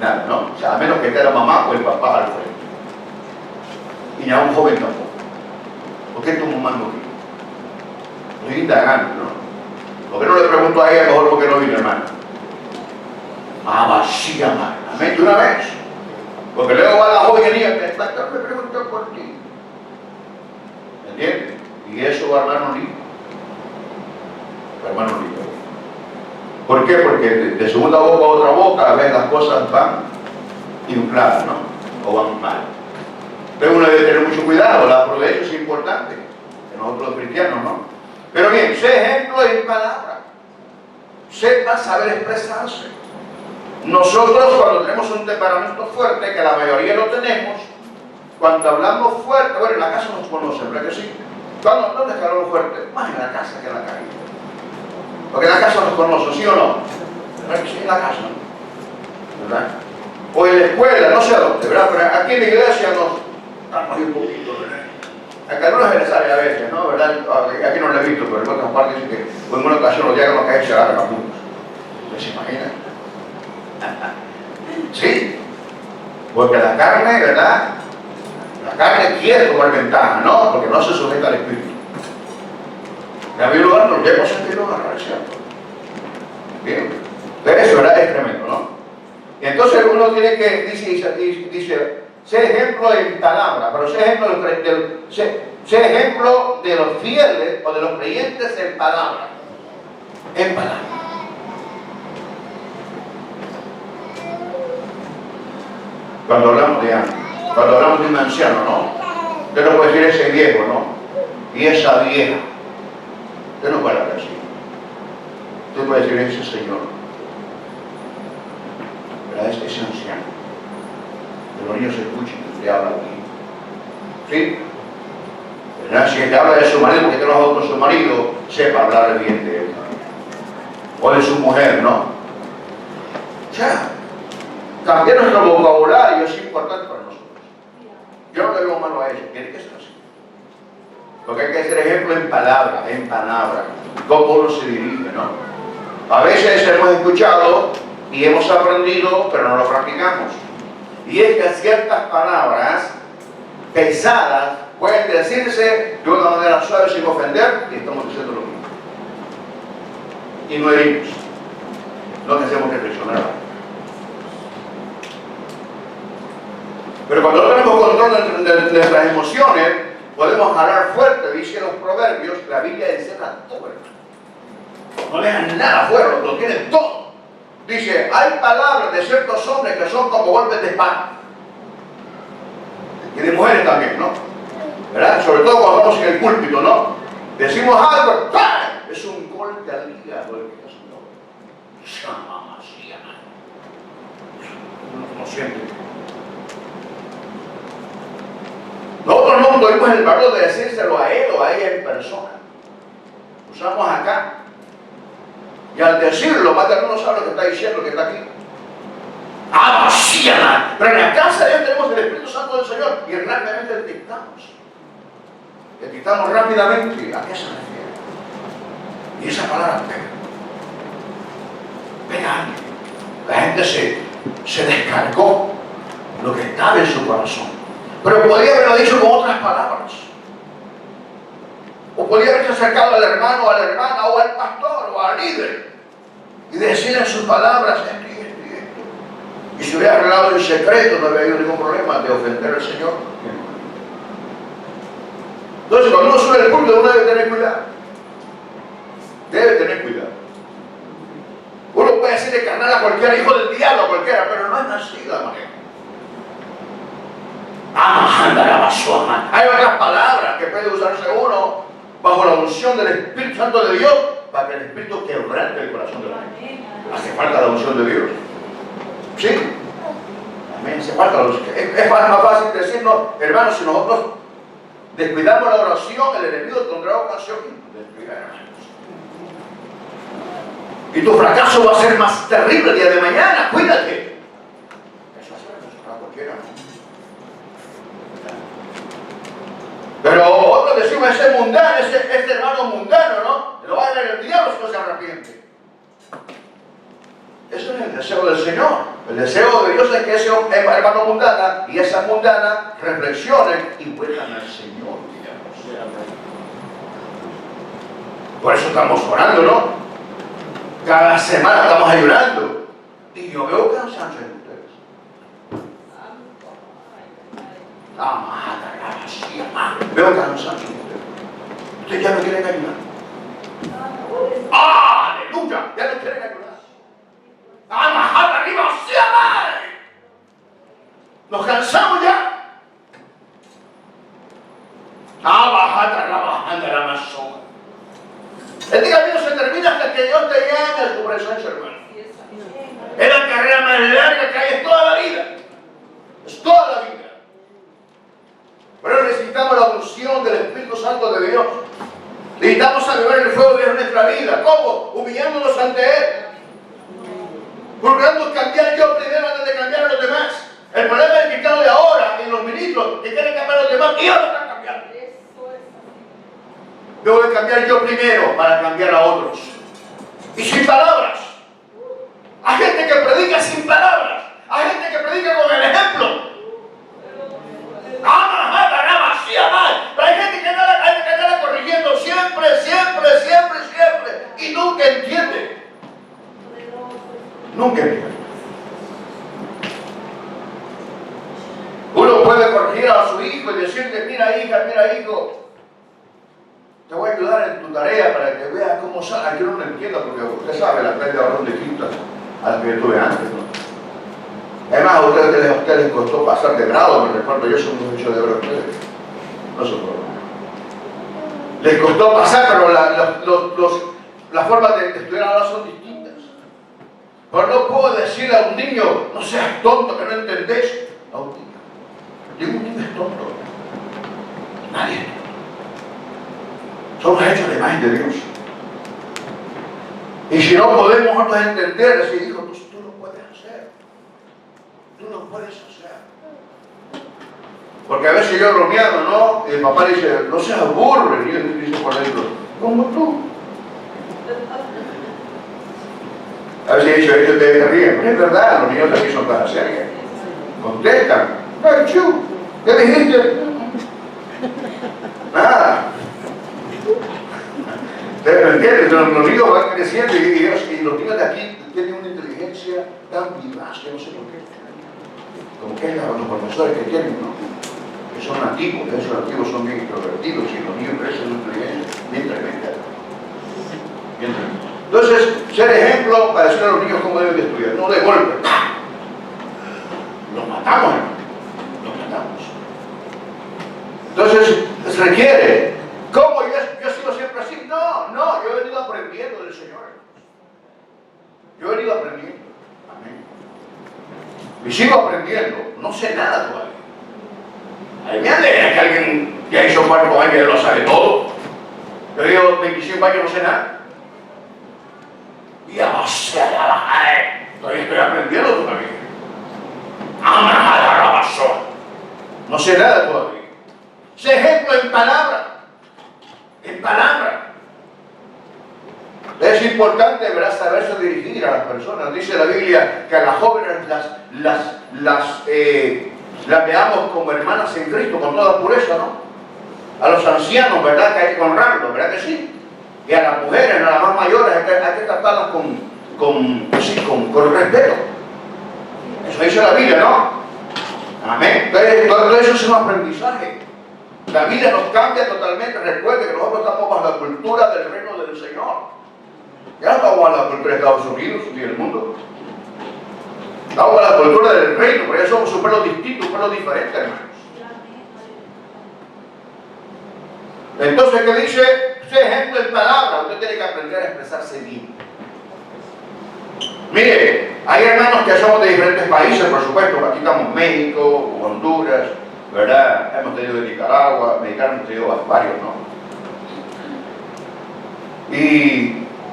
Nada, ¿no? O sea, a menos que esté la mamá o el papá al frente. Y ni a un joven tampoco. ¿Por qué tu mamá no vino? Estoy indagando, ¿no? ¿Por qué no le pregunto a ella mejor por qué no vino, hermano? Vacía, hermano. Amén, de una vez. Porque luego va la joven y dice, el pastor me preguntó por ti. ¿Entiendes? Y eso va a hermano lindo. Hermano lindo. ¿Por qué? Porque de segunda boca a otra boca a veces las cosas van infladas, ¿no? O van mal. Pero uno debe tener mucho cuidado, la prudencia es importante en nosotros los cristianos, ¿no? Pero bien, sé ejemplo en palabra. Sepa saber expresarse. Nosotros cuando tenemos un temperamento fuerte, que la mayoría lo tenemos, cuando hablamos fuerte, bueno, en la casa nos conocen, ¿verdad que sí? ¿Dónde es que hablamos fuerte? Más en la casa que en la calle. Porque en la casa nos conocen, ¿sí o no? ¿Verdad que sí? En la casa, ¿verdad? O en la escuela, no sé a dónde, ¿verdad? Pero aquí en la iglesia nos estamos ahí un poquito, ¿verdad? Acá algunos se les sale a veces, ¿no? ¿Verdad? Aquí no lo he visto, pero en otras partes dicen que en una ocasión los diáconos caen y se agarran a puntos. ¿Se imaginan? Sí, porque la carne, ¿verdad? La carne quiere tomar ventaja, ¿no? Porque no se sujeta al espíritu. En algún lugar nos llegamos a sentirnos agarrar, ¿cierto? Bien. Pero eso, ¿verdad? Es tremendo, ¿no? uno tiene que, dice, sé ejemplo en palabra, pero sé ejemplo de los fieles o de los creyentes en palabra. En palabra. Cuando hablamos de un anciano, ¿no? Usted no puede decir ese viejo, ¿no? Y esa vieja. Usted no puede hablar así. Usted puede decir ese señor. ¿Verdad? Ese anciano. Que los niños escuchen que habla aquí. ¿Sí? ¿Verdad? Si te habla de su marido porque trabaja con su marido, sepa hablar bien de él. O de su mujer, ¿no? Ya. Cambiar nuestro vocabulario es importante para nosotros. Yo no le veo malo a eso, tiene que ser así. Porque hay que ser ejemplo en palabra, cómo uno se dirige, ¿no? A veces hemos escuchado y hemos aprendido, pero no lo practicamos. Y es que ciertas palabras pesadas pueden decirse de una manera suave sin ofender y estamos diciendo lo mismo. Y no herimos. No hacemos reflexionar. Pero cuando no tenemos control de nuestras emociones, podemos hablar fuerte. Dice los proverbios, la Biblia encierra todo. No dejan nada fuera, lo tiene todo. Dice, hay palabras de ciertos hombres que son como golpes de espada. Y de mujeres también, ¿no? ¿Verdad? Sobre todo cuando estamos en el púlpito, ¿no? Decimos algo, ¡pam! Es un golpe al hígado el que está haciendo. No siente. Nosotros no tuvimos el valor de decírselo a él o a ella en persona. Usamos acá. Y al decirlo, más de uno sabe lo que está diciendo, que está aquí. ¡Abasíana! Pero en la casa de Dios tenemos el Espíritu Santo del Señor y rápidamente detectamos. Detectamos rápidamente a qué se refiere. Y esa palabra pega. Pega a alguien. La gente se descargó lo que estaba en su corazón. Pero podría haberlo dicho con otras palabras. O podría haberse acercado al hermano, o a la hermana, o al pastor, o al líder. Y decirle en sus palabras esto y esto y esto. Y si hubiera arreglado en secreto, no había habido ningún problema de ofender al Señor. Entonces, cuando uno sube el púlpito, uno debe tener cuidado. Debe tener cuidado. Uno puede decirle carnal a cualquiera, hijo del diablo a cualquiera, pero no es así la manera. Hay otras palabras que puede usarse uno bajo la unción del Espíritu Santo de Dios para que el Espíritu quebrante el corazón de la gente. Hace falta la unción de Dios. ¿Sí? Amén. Hace falta la unción. Es más fácil decirnos, hermanos, si nosotros descuidamos la oración, el enemigo tendrá ocasión de descuidar, hermanos. Y tu fracaso va a ser más terrible el día de mañana. Cuídate. Eso hace a cualquiera. Pero otros decimos, ese mundano, este hermano mundano, ¿no? Lo va a dar el diablo si no se arrepiente. Eso es el deseo del Señor. El deseo de Dios es que ese hermano mundana y esa mundana reflexionen y vuelvan al Señor, digamos. Por eso estamos orando, ¿no? Cada semana estamos ayunando. Y yo veo cansancio en ustedes. Veo cansancio en ustedes. Ustedes ya no quieren ayunar. ¡Aleluya! Ya no quieren ayunar. Arriba, nos cansamos ya. Este camino se termina hasta que Dios te llame a su presencia, hermano. Es la carrera más larga que hay, es toda la vida. Es toda la vida. Pero necesitamos la unción del Espíritu Santo de Dios. Necesitamos avivar el fuego de Dios en nuestra vida. ¿Cómo? Humillándonos ante Él. Procurando cambiar yo primero antes de cambiar a los demás. El problema del cristiano de ahora, en los ministros, que quieren cambiar a los demás, y ahora están cambiando. Debo de cambiar yo primero para cambiar a otros. Y sin palabras. Hay gente que predica sin palabras. Hay gente que predica con el ejemplo. Pero hay gente que anda corrigiendo siempre. Y nunca entiende. Nunca entiende. hijo y decirle, mira hija, mira hijo, te voy a ayudar en tu tarea para que veas cómo sale. Yo no lo entiendo porque usted sabe la clase de varón distintas a las que yo tuve antes, ¿no? Además, a ustedes les costó pasar de grado, me recuerdo, yo soy un muchacho de oro, no se puede. Les costó pasar, pero las formas de estudiar ahora son distintas. Pero no puedo decirle a un niño, no seas tonto, que no entendés. A un niño. Ningún niño es tonto. Nadie es tonto. Somos hechos de imagen de Dios. Y si no podemos nosotros entender, decir, hijo, tú lo puedes hacer. Tú lo puedes hacer. Porque a veces yo bromeando, ¿no? Y el papá dice, no seas burro. Y el niño dice por dentro, como tú. A veces he dicho, ellos te ríen, pero es verdad, los niños también son cosas serias. Contestan, hey, chu, ¿qué dijiste? Nada. ¿Me entiendes? Los niños van creciendo y los niños de aquí tienen una inteligencia tan vivaz que no sé por qué. Como que los profesores que tienen, ¿no? Que son nativos, esos nativos son bien introvertidos y los niños crecen en una inteligencia bien tremenda. Bien tremenda. Entonces, ser ejemplo para decirle a los niños cómo deben de estudiar, no de golpe. Los matamos, los matamos. Entonces, se requiere. ¿Cómo? ¿Yo he sido siempre así? No, yo he venido aprendiendo del Señor. Yo he venido aprendiendo. Amén. Y sigo aprendiendo. No sé nada todavía. Ay, me alegra que alguien que ha hecho 4 años ya lo sabe todo. Yo digo 25 años no sé nada. Y todavía estoy aprendiendo todavía. No sé nada todavía. Sé ejemplo en palabra. En palabra. Es importante, ¿verdad?, saberse dirigir a las personas. Dice la Biblia que a las jóvenes las veamos como hermanas en Cristo, con toda pureza, ¿no? A los ancianos, ¿verdad?, que hay que honrarlos, ¿verdad que sí? Y a las mujeres, a las más mayores, hay que tratarlas con respeto. Eso dice la Biblia, ¿no? Amén. Entonces, todo eso es un aprendizaje. La Biblia nos cambia totalmente. Recuerde que nosotros estamos bajo la cultura del reino del Señor. Ya no estamos bajo la cultura de Estados Unidos ni del mundo. Estamos bajo la cultura del reino, porque ya somos un pueblo distinto, un pueblo diferente, hermanos. Entonces, ¿qué dice? Sé ejemplo en palabra. Usted tiene que aprender a expresarse bien. Mire, hay hermanos que somos de diferentes países, por supuesto. Aquí estamos México, Honduras, ¿verdad? Hemos tenido de Nicaragua, mexicanos hemos tenido varios, ¿no?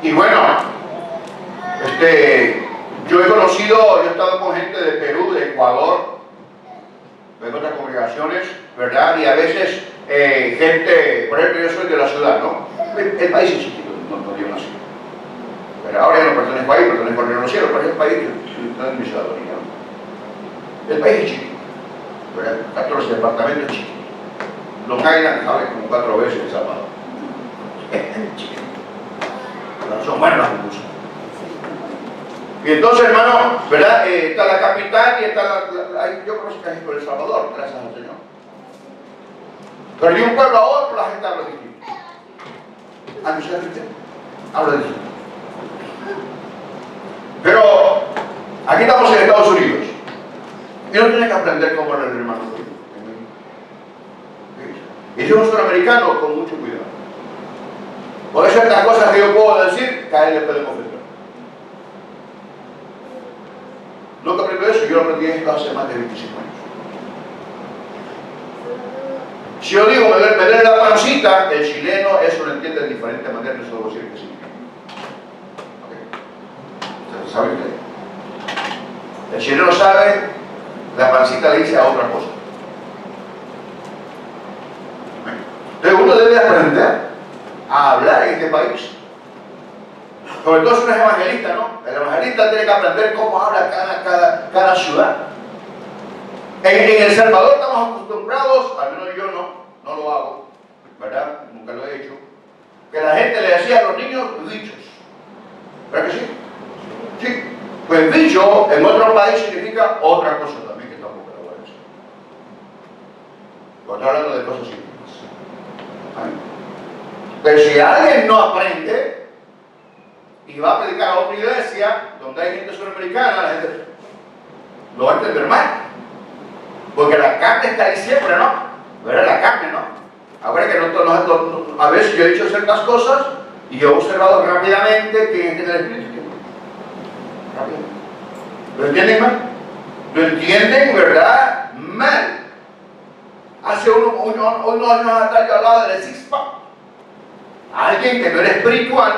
Y bueno, yo he estado con gente de Perú, de Ecuador, de otras congregaciones, ¿verdad? Y a veces gente, por ejemplo, yo soy de la ciudad, ¿no? El país es chiquito, no digo así. Pero ahora ya no pertenezco ahí, pertenezco al reino de los cielos, pero el país es mi ciudadanía. El país es chiquito, ¿verdad? 14 departamentos chiquitos. Los Highlands salen como 4 veces el sábado. Es chiquito. Pero son buenas las concursos. Y entonces, hermano, ¿verdad? Está la capital y está yo conozco casi por El Salvador, gracias al Señor. Pero de un pueblo a otro la gente habla distinto. ¿A mí se habla distinto? Pero aquí estamos en Estados Unidos. Y no tienes que aprender cómo era el hermano tuyo. Y si uno es un americano, con mucho cuidado. Por eso estas cosas que yo puedo decir, que a él le pueden ofender. Nunca aprendí eso, yo lo aprendí esto hace más de 25 años. Si yo digo, me duele la pancita, el chileno eso lo entiende de diferente manera, no se lo voy a decir que sí. ¿Okay? ¿Sabe usted? El chileno sabe, la pancita le dice a otra cosa. Entonces uno debe aprender a hablar en este país. Sobre todo si uno es evangelista, ¿no? El evangelista tiene que aprender cómo habla cada ciudad. En El Salvador estamos acostumbrados, al menos yo no lo hago, ¿verdad? Nunca lo he hecho, que la gente le decía a los niños bichos. ¿Verdad que sí? Sí. Pues bicho en otro país significa otra cosa también que tampoco lo voy a decir. Cuando estoy hablando de cosas íntimas. ¿Vale? Pero si alguien no aprende y va a predicar a otra iglesia donde hay gente suramericana, la gente lo va a entender mal. Porque la carne está ahí siempre, ¿no? ¿Verdad? La carne, ¿no? Ahora que a veces yo he dicho ciertas cosas y yo he observado rápidamente que hay gente del Espíritu. Rápidamente. ¿Lo entienden mal? Lo entienden, ¿verdad? Mal. Hace unos años atrás yo hablaba del six-pack. Alguien que no era espiritual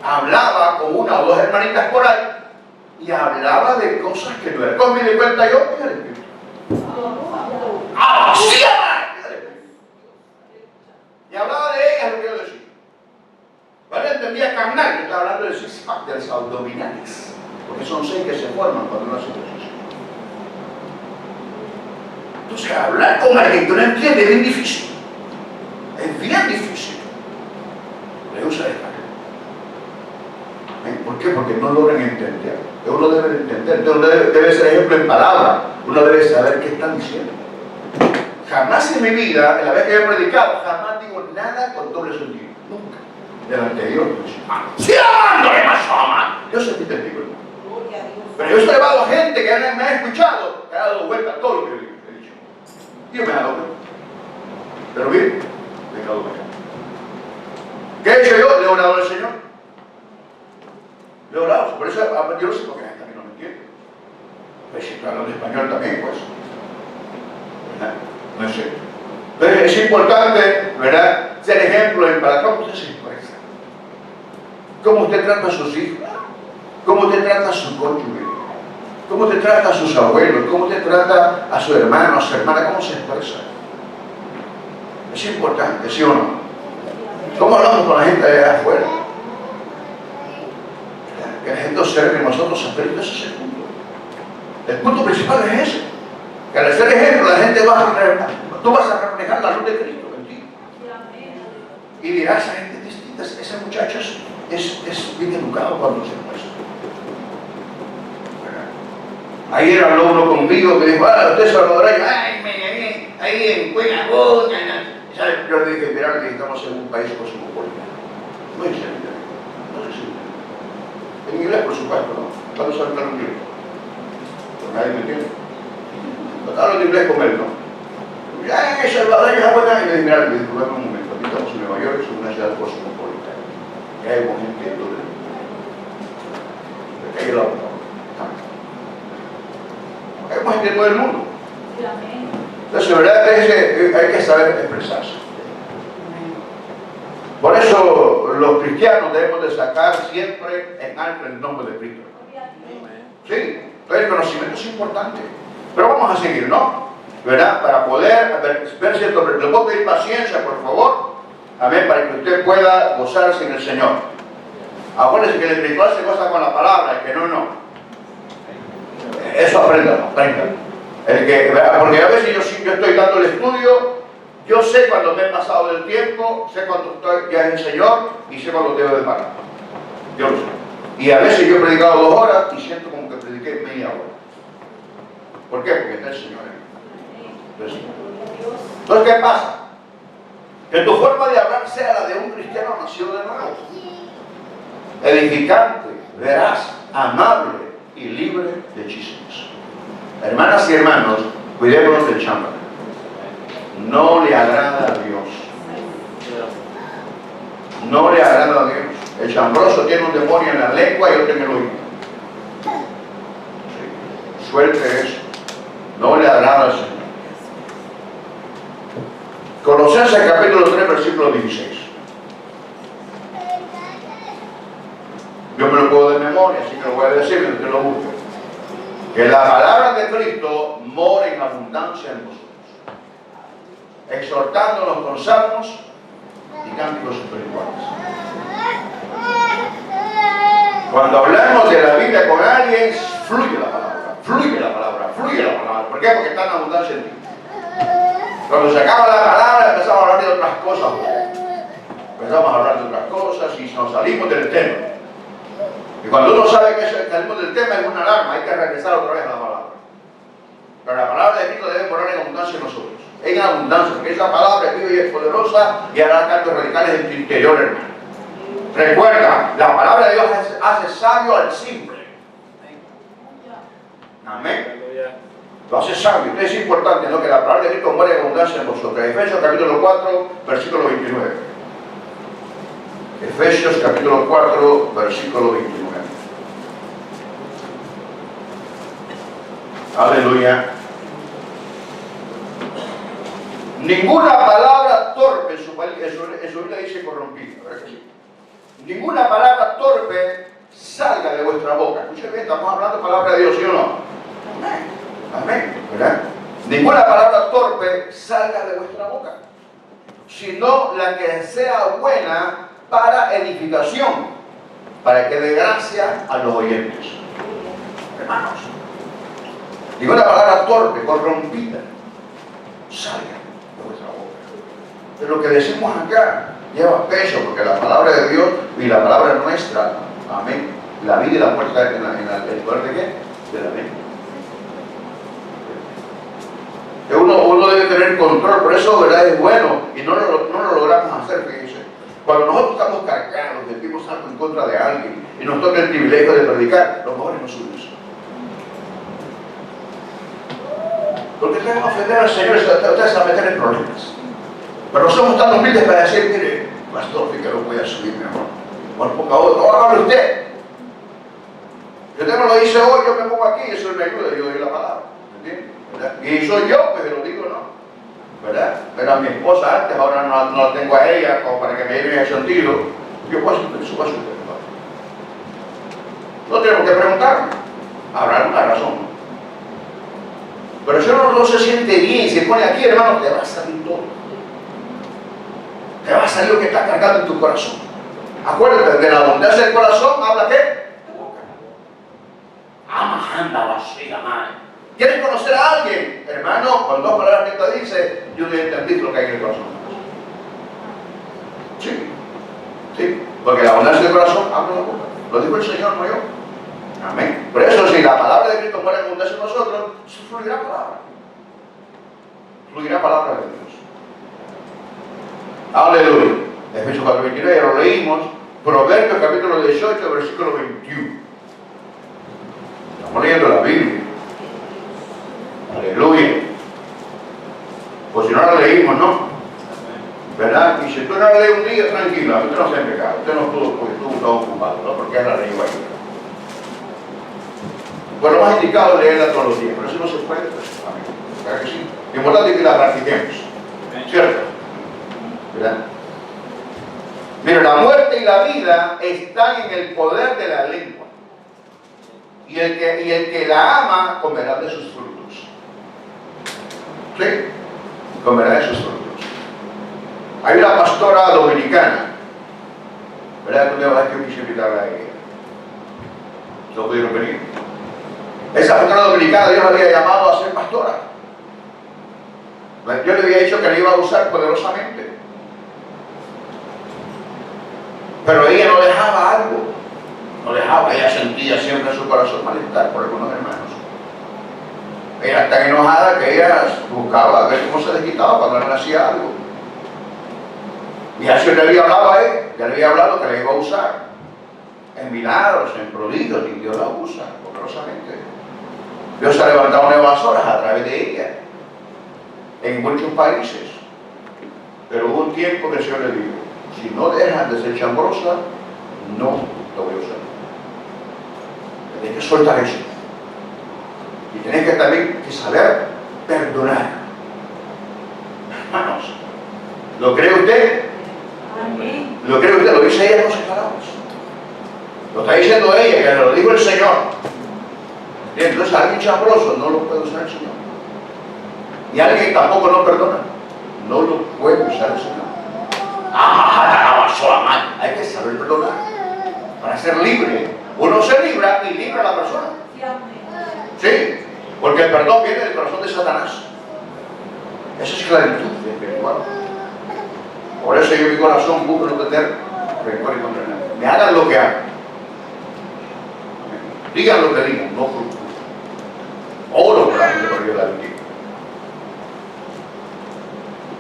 hablaba con una o dos hermanitas por ahí y hablaba de cosas que no eran. ¿Cómo me di cuenta yo? Fíjate, Espíritu. ¡Ah, sí! Y hablaba de ellas, lo que yo decía. ¿Vale? Entendía carnal, yo estaba hablando del six-pack, de los abdominales. Porque son 6 que se forman cuando uno hace ejercicio. Entonces, hablar con alguien que no entiende es bien difícil. Es bien difícil. Le usa de carne. ¿Por qué? Porque no logran entender. Uno debe entender, uno debe ser ejemplo en palabra. Uno debe saber qué están diciendo. Jamás en mi vida, en la vez que he predicado, jamás digo nada con doble sentido. Nunca. Delante de Dios. ¡Sí, ándale, más! Yo soy testigo. Pero yo he llevado a gente que me ha escuchado, que ha dado vuelta a todo lo que he dicho. Yo me he dado vuelta. Pero bien, me he dado vuelta. ¿Qué he hecho yo? Le he orado al Señor. Le he orado. Por eso yo no sé por qué la gente a mí no me entiende. Pero si estoy hablando español también, pues. ¿Verdad? No sé. Entonces es importante, ¿verdad? Ser ejemplo para cómo usted se expresa. Cómo usted trata a sus hijos. Cómo usted trata a su cónyuge. Cómo usted trata a sus abuelos. Cómo usted trata a su hermano, a su hermana. Cómo se expresa. Es importante, ¿sí o no? ¿Cómo hablamos con la gente de afuera? Que la gente observe que nosotros aprendemos. Ese es el punto. El punto principal es ese. Que al ser ejemplo, la gente va a reflejar, tú vas a reflejar la luz de Cristo en ti. Y dirás a gente distinta, ese muchacho es bien educado cuando se muestra. Ayer habló uno conmigo que dijo, usted es salvadoreño, ahí en Cuenagón. Yo le dije, mirá, que estamos en un país cosmopolitano. No es serio, no es serio. En inglés, por supuesto, ¿no? Vamos a hablar en inglés. Pues nadie me entiende. Yo hablo de inglés con él, ¿no? Ya, en salvadoreño, japonés. Y le dije, mirá, disculpame un momento, aquí estamos en Nueva York, es una ciudad cosmopolitana. Y hay gente en todo el mundo. Hay la hay gente de todo el mundo. Entonces, la verdad es que hay que saber expresarse. Por eso los cristianos debemos de sacar siempre en alto el nombre de Cristo. Sí, entonces el conocimiento es importante. Pero vamos a seguir, ¿no? ¿Verdad? Para poder ver cierto. Le puedo pedir paciencia, por favor. Amén, para que usted pueda gozarse en el Señor. Acuérdense que el espiritual se goza con la palabra, el que no, no. Eso aprendan. Porque a veces yo estoy dando el estudio, yo sé cuando me he pasado del tiempo, sé cuando estoy ya en el Señor y sé cuando debo de parar. Yo lo sé. Y a veces yo he predicado 2 horas y siento como que prediqué media hora. ¿Por qué? Porque está el Señor ahí. Entonces, ¿qué pasa? Que tu forma de hablar sea la de un cristiano nacido de nuevo. Edificante, veraz, amable y libre de chismes. Hermanas y hermanos, cuidémonos del chámbara. No le agrada a Dios. No le agrada a Dios. El chambroso tiene un demonio en la lengua y otro en el oído. Sí. Suelte eso. No le agrada al Señor. Colosenses capítulo 3, versículo 16. Yo me lo puedo de memoria, así que lo voy a decir, que usted lo busque. Que la palabra de Cristo mora en abundancia en nosotros, exhortándonos con salmos y cánticos espirituales. Cuando hablamos de la Biblia con alguien, fluye la palabra, fluye la palabra, fluye la palabra. ¿Por qué? Porque está en abundancia en ti. Cuando se acaba la palabra, empezamos a hablar de otras cosas. Empezamos a hablar de otras cosas y nos salimos del tema. Y cuando uno sabe que salimos del tema es una alarma, hay que regresar otra vez a la palabra. Pero la palabra de Cristo debe poner en abundancia en nosotros. en abundancia, porque esa palabra es viva y es poderosa y hará cambios radicales en tu interior, hermano. Recuerda, la palabra de Dios hace sabio al simple. Amén. Aleluya. Lo hace sabio. Es importante, ¿no?, que la palabra de Cristo muere en abundancia en vosotros. Efesios capítulo 4, versículo 29. Efesios capítulo 4, versículo 29. Aleluya. Ninguna palabra torpe, en su Biblia dice corrompida, ¿verdad que sí? Ninguna palabra torpe salga de vuestra boca. Escuchen bien, estamos hablando de palabra de Dios, ¿sí o no? Amén. Amén, ¿verdad? Ninguna palabra torpe salga de vuestra boca, sino la que sea buena para edificación, para que dé gracia a los oyentes. Hermanos, ninguna palabra torpe, corrompida, salga de vuestra boca. Pero lo que decimos acá lleva peso, porque la palabra de Dios y la palabra nuestra, amén, la vida y la muerte en el poder de qué? De la mente. Uno debe tener control, por eso, ¿verdad?, es bueno y no lo logramos hacer, fíjense. Cuando nosotros estamos cargados, decimos algo en contra de alguien y nos toca el privilegio de predicar, los mejores no suben eso. Porque ustedes van a ofender al Señor, ustedes se van a meter en problemas. Pero somos tan humildes para decir, mire, pastor, que no voy a subir, mi amor. Por favor, no hable usted. Yo tengo lo hice hoy, yo me pongo aquí y eso me ayuda, yo doy la palabra. ¿Entiendes? Y soy yo, pues lo digo, ¿no? ¿Verdad? Era mi esposa antes, ahora no la tengo a ella como para que me lleve en el sentido. Yo puedo hacer eso, puedo hacer eso. No tenemos que preguntarme. Habrá alguna razón. Pero si uno no se siente bien, se pone aquí, hermano, te va a salir todo. Te va a salir lo que está cargado en tu corazón. Acuérdate, de la abundancia del corazón, ¿habla qué? De boca. Ama, anda, vacía, madre. ¿Quieres conocer a alguien? Hermano, con dos palabras que te dice, yo te entendí lo que hay en el corazón. Sí, sí, porque la abundancia del corazón habla de la boca. Lo dijo el Señor, no yo. Amén. Por eso, si la palabra de Cristo muere en abundancia en nosotros, fluirá palabra. Fluirá palabra de Dios. Aleluya. Efesios 4:29, ya lo leímos. Proverbios capítulo 18, versículo 21. Estamos leyendo la Biblia. Aleluya. Pues si no la leímos, ¿no? ¿Verdad? Y si tú no la lees un día, tranquilo, usted no se ha pecado, usted no estuvo porque estuvo todo ocupado, ¿no? Porque es la ley ahí. Pues lo más indicado es leerla todos los días, pero eso no se puede, pues, amén. ¿Verdad que sí? Lo importante es que la practiquemos, ¿cierto? ¿Verdad? Mira, la muerte y la vida están en el poder de la lengua. Y el que la ama comerá de sus frutos. ¿Sí? Comerá de sus frutos. Hay una pastora dominicana, ¿verdad? Que yo quise invitarla a ella. ¿No pudieron venir? Esa pastora dominicana, Dios la había llamado a ser pastora. Yo le había dicho que la iba a usar poderosamente. Pero ella no dejaba algo. No dejaba, ella sentía siempre en su corazón malestar por algunos hermanos. Ella era tan enojada que ella buscaba a ver cómo se desquitaba cuando no le hacía algo. Y así le había hablado a él, ya le había hablado que la iba a usar en milagros, en prodigios, y Dios la usa poderosamente. Dios ha levantado nuevas horas a través de ella en muchos países. Pero hubo un tiempo que el Señor le dijo, si no dejas de ser chambrosa, no te voy a usar. Tienes que soltar eso. Y tienes que también saber perdonar. Hermanos, ¿lo cree usted? Amén. ¿Lo cree usted? Lo dice ella con sus palabras. Lo está diciendo ella, que lo dijo el Señor. Y entonces alguien chambroso no lo puede usar el Señor. Y alguien que tampoco no perdona, no lo puede usar el Señor. Hay que saber perdonar para ser libre. Uno se libra y libra a la persona. Sí, porque el perdón viene del corazón de Satanás. Esa es esclavitud espiritual. Por eso yo en mi corazón busco no tener rencor y contra nadie. Me hagan lo que hagan. Digan lo que digan, no por oro por la gente, por Dios la bendiga.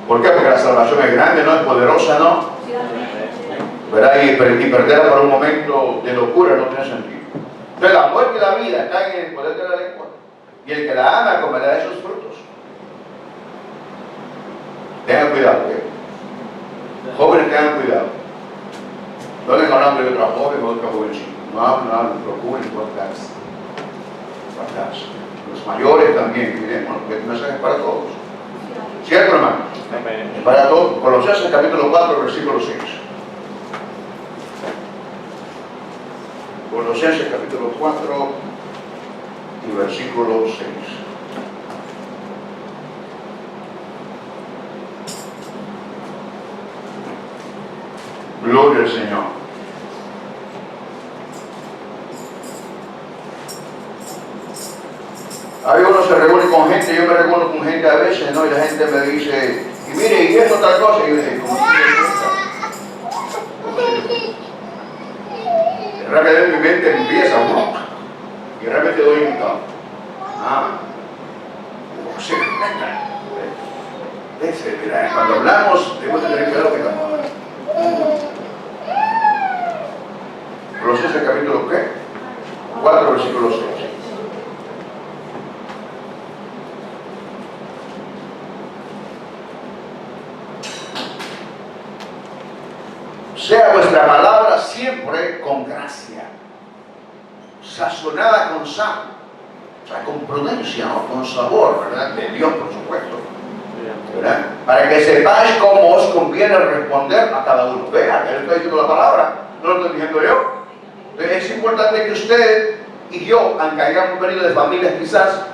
¿Por qué? Porque la salvación es grande, no es poderosa, ¿no? ¿Verdad? Y perderla por un momento de locura no tiene sentido. Entonces la muerte y la vida están en el poder de la lengua. Y el que la ama comerá de esos frutos. Tengan cuidado, ¿eh? Jóvenes, tengan cuidado. No vengan hablando de otra joven o otra jovencita. No hablen, procuren guardarse. Los mayores también, cuidemos, porque este mensaje es para todos. ¿Cierto, hermanos? Es para todos. Colosenses capítulo 4, versículo 6. Colosenses capítulo 4 y versículo 6. Gloria al Señor. Hay uno se reúne con gente, yo me reúno con gente a veces, ¿no? Y la gente me dice, y mire, y esto tal cosa, y yo digo, ¿cómo se realmente mi mente empieza, ¿no? Y realmente doy un cabo. Mira, cuando hablamos, tenemos que tener cuidado que estamos. Colosenses capítulo ¿qué? 4, versículo 6. Sea vuestra palabra siempre con gracia, sazonada con sal, o sea, con prudencia, ¿no? Con sabor, ¿verdad? De Dios, por supuesto, ¿verdad? Para que sepáis cómo os conviene responder a cada uno. Vean, él está diciendo la palabra, no lo estoy diciendo yo. Entonces, es importante que usted y yo, aunque hayamos venido de familias quizás,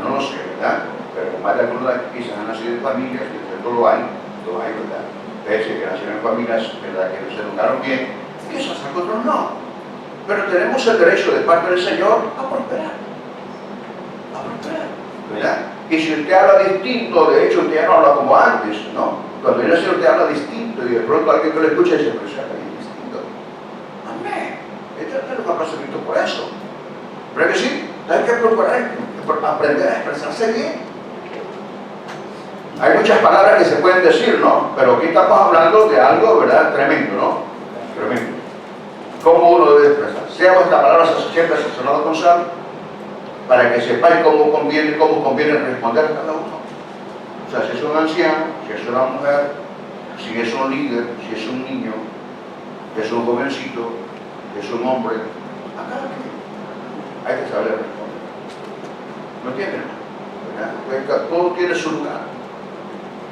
no lo sé, ¿verdad? Pero más de algunos quizás han nacido de familias, que todo lo hay, ¿verdad? Pese que nacieron en familias, ¿verdad?, que no se educaron bien, quizás a otros no. Pero tenemos el derecho de parte del Señor a prosperar, ¿verdad? Y si usted habla distinto, de hecho usted ya no habla como antes, ¿no? Cuando viene el Señor usted habla distinto y de pronto alguien que lo escucha dice, pero se habla bien distinto. Amén. Esto no pasa Cristo por eso. Pero que sí, hay que procurar aprender a expresarse bien. Hay muchas palabras que se pueden decir, ¿no? Pero aquí estamos hablando de algo, ¿verdad? Tremendo, ¿no? Tremendo. ¿Cómo uno debe expresar? Sea vuestra palabra siempre sazonada con sal, para que sepáis cómo conviene responder a cada uno. O sea, si es un anciano, si es una mujer, si es un líder, si es un niño, si es un jovencito, si es un hombre, a cada quien hay que saber responder. ¿No entienden? ¿Verdad? Todo tiene su lugar.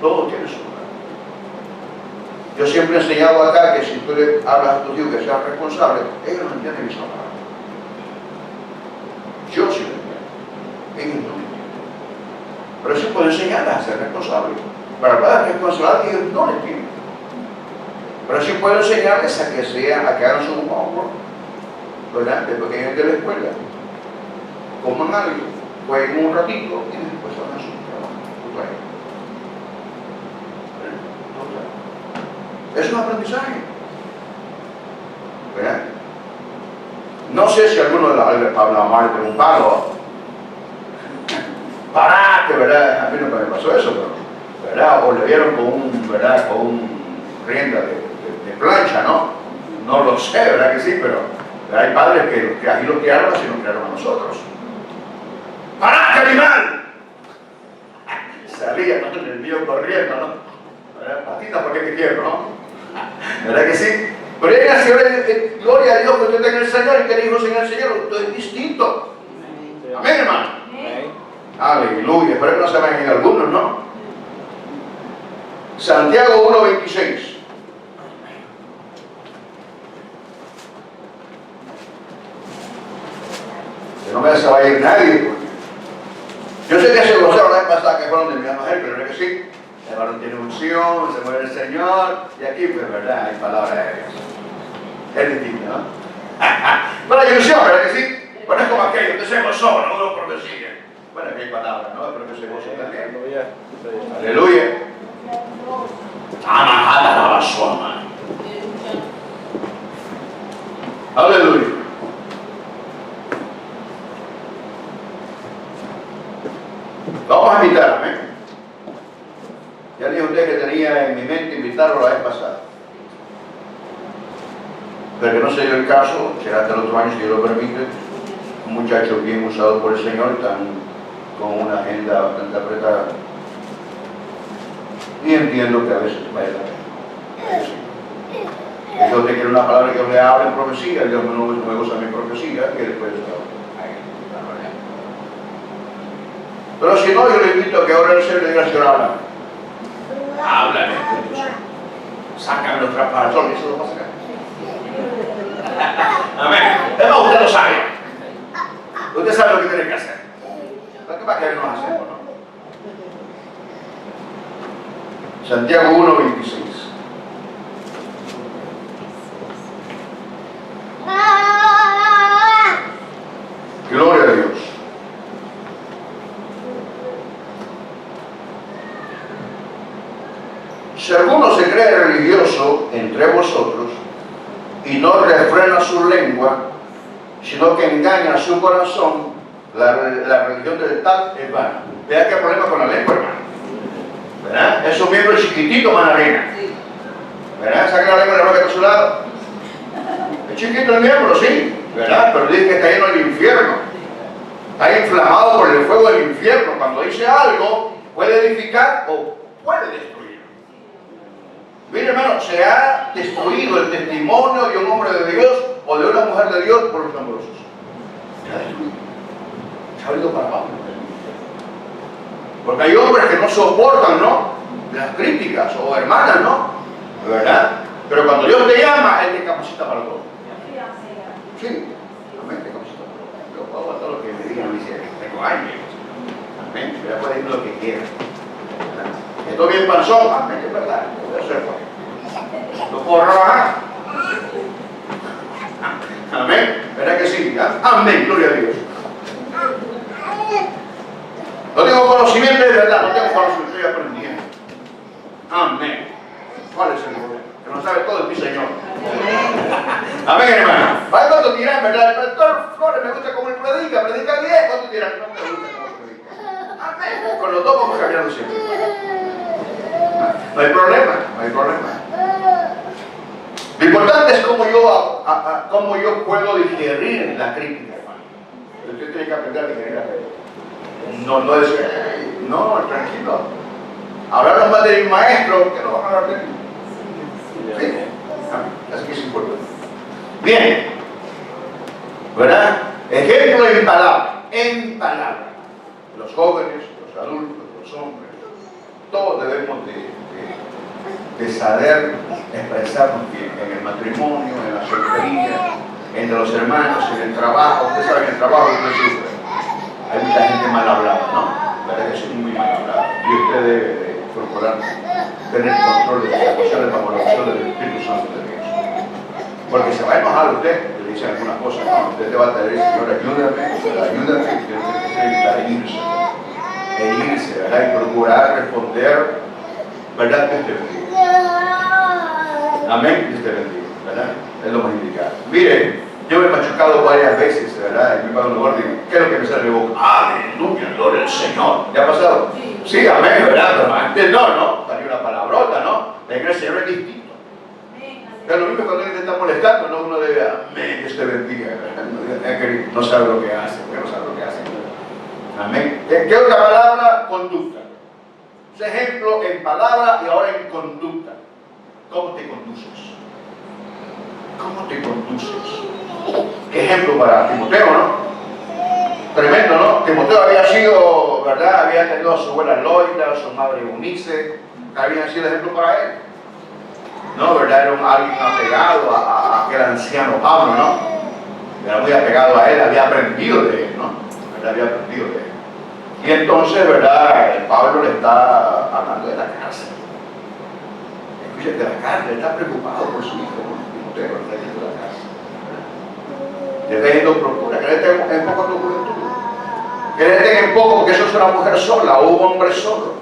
Todo tiene su lugar. Yo siempre he enseñado acá que si tú le hablas a tus hijos que sean responsables, ellos no entienden esa palabra. Yo sí lo entiendo. Ellos no lo entienden. Pero sí puedo enseñarles a ser responsables. Para hablar de responsabilidad, ellos no lo entienden. Pero sí puedo enseñarles a que hagan su homework, ¿verdad? Después que lleguen de la escuela, coman algo, jueguen un ratito y después hagan su trabajo. Es un aprendizaje, ¿verdad? No sé si alguno habla mal de un palo. ¡Parate! ¿Verdad? A mí no me pasó eso, pero, ¿verdad? O le vieron con un rienda de plancha, ¿no? No lo sé, ¿verdad que sí? Pero hay padres que así lo criaron, así nos criaron a nosotros. ¡Parate, animal! Salía, ¿no? El mío corriendo, ¿no? Patita, porque te quiero, ¿no? ¿Verdad que sí? Pero ella, gloria a Dios que usted tenga el Señor y que hijos en el Señor, esto es distinto. Amén, hermano. Aleluya. Espero que no se vayan en algunos, ¿no? Santiago 1:26. Que no me se vaya a ir nadie. Yo sé que se gozaron la vez pasada que fueron de mi mujer, pero ¿verdad que sí? El varón tiene unción, se mueve el Señor, y aquí, pues, ¿verdad? Hay palabra de Dios. Es distinto, ¿no? Bueno, hay unción, ¿verdad que sí? Bueno, es como aquello, que se gozó, no lo prosigue. Bueno, aquí hay palabras, ¿no? Pero que se gozó también. Aleluya. Amajada la basoma. Aleluya. Vamos a imitar, amén. Ya dijo tenía en mi mente invitarlo la vez pasada. Pero que no se dio el caso, será hasta el otro año si Dios lo permite. Un muchacho bien usado por el Señor, con una agenda bastante apretada. Y entiendo que a veces vale la pena. Que Dios te quiere una palabra que Dios le hable en profecía, Dios no me goza mi profecía, que después pero si no, yo le invito a que ore al Señor y le diga: Señor, háblame. Háblame. Sácame los trapazos, eso lo va a sacar. Amén. Además, usted lo sabe. Usted sabe lo que tiene que hacer. ¿Qué más que nos hacemos, no? Santiago 1:26. Gloria a Dios. Si alguno se cree religioso entre vosotros y no refrena su lengua, sino que engaña su corazón, la religión del tal es vana. Vea qué problema con la lengua, hermano. ¿Verdad? Es un miembro chiquitito, manarina. ¿Verdad? Saca la lengua de la boca de su lado. Es chiquito el miembro, sí. ¿Verdad? Pero dice que está lleno del infierno. Está inflamado por el fuego del infierno. Cuando dice algo, puede edificar o puede destruir. Mire, hermano, se ha destruido el testimonio de un hombre de Dios o de una mujer de Dios por los amorosos. Se ha destruido. Se ha ido para abajo. Porque hay hombres que no soportan, ¿no?, las críticas, o hermanas, ¿no? ¿Verdad? Pero cuando Dios te llama, Él te capacita para todo. Sí, amén, te capacita para todo. Yo puedo aguantar lo que me digan, me dice, tengo años. Amén, yo puedo decir lo que quiera. Estoy bien panzón, amén, es verdad. No puedo trabajar. Amén, ¿verdad que sí? Amén, gloria a Dios. No tengo conocimiento de verdad, no tengo conocimiento, estoy aprendiendo. Amén. ¿Cuál es el problema? Que no sabe todo de ti, Señor. Amén, hermano. Hay cuántos dirán, ¿verdad? El pastor Flores me gusta cómo él predica bien. ¿Cuántos dirán? No me gusta cómo predica. Amén. Con los dos vamos cambiando siempre. No hay problema, no hay problema. Lo importante es cómo yo puedo digerir la crítica, hermano. Usted tiene que aprender a digerir la crítica. No es no, tranquilo. Hablaron más del maestro que no van a hablar de mí. Sí, así que es importante. Bien, ¿verdad? Ejemplo en palabra. En palabra. Los jóvenes, los adultos, los hombres, todos debemos de saber expresarnos bien en el matrimonio, en la soltería, entre los hermanos, en el trabajo. Usted sabe que en el trabajo usted sufre. Hay mucha gente mal hablada, ¿no? La verdad que soy muy mal hablada. Y usted debe procurar tener control de sus emociones bajo la acción del Espíritu Santo de Dios. Porque se va a enojar usted, le dice algunas cosas, ¿no? Usted te va a tener, Señor, ayúdame, usted tiene que evitar irse, ¿verdad? Y procurar responder, ¿verdad? Que usted bendiga. Amén, que usted bendiga, ¿verdad? Es lo más indicado. Mire, yo me he machucado varias veces, ¿verdad? Y me pago un lugar y digo, ¿qué es lo que me sale de boca? Aleluya, gloria al Señor. ¿Ya ha pasado? Sí, amén, ¿verdad? Pero antes no, salió una palabrota, ¿no? La iglesia no es distinto. Es lo mismo cuando alguien te está molestando, ¿no? Uno debe, amén, Dios te bendiga, ¿verdad? No sabe lo que hace, porque no sabe lo que hace. Amén. ¿Qué otra palabra? Conducta. Es ejemplo en palabra y ahora en conducta. ¿Cómo te conduces? ¿Cómo te conduces? Qué ejemplo para Timoteo, ¿no? Tremendo, ¿no? Timoteo había sido, ¿verdad? Había tenido a su abuela Loida, a su madre Eunice, que habían sido ejemplo para él. ¿No? ¿Verdad? Era alguien apegado a aquel anciano Pablo, ¿no? Era muy apegado a él, había aprendido de él, ¿no? ¿Verdad? Había aprendido de él. Y entonces, ¿verdad? Pablo le está hablando de la cárcel. Escucha, de la cárcel, está preocupado por su hijo, ¿no? Timoteo, está yendo a la cárcel. Le está yendo procura, que le esté en poco tu juventud. Que le estén en poco, porque eso es una mujer sola o un hombre solo.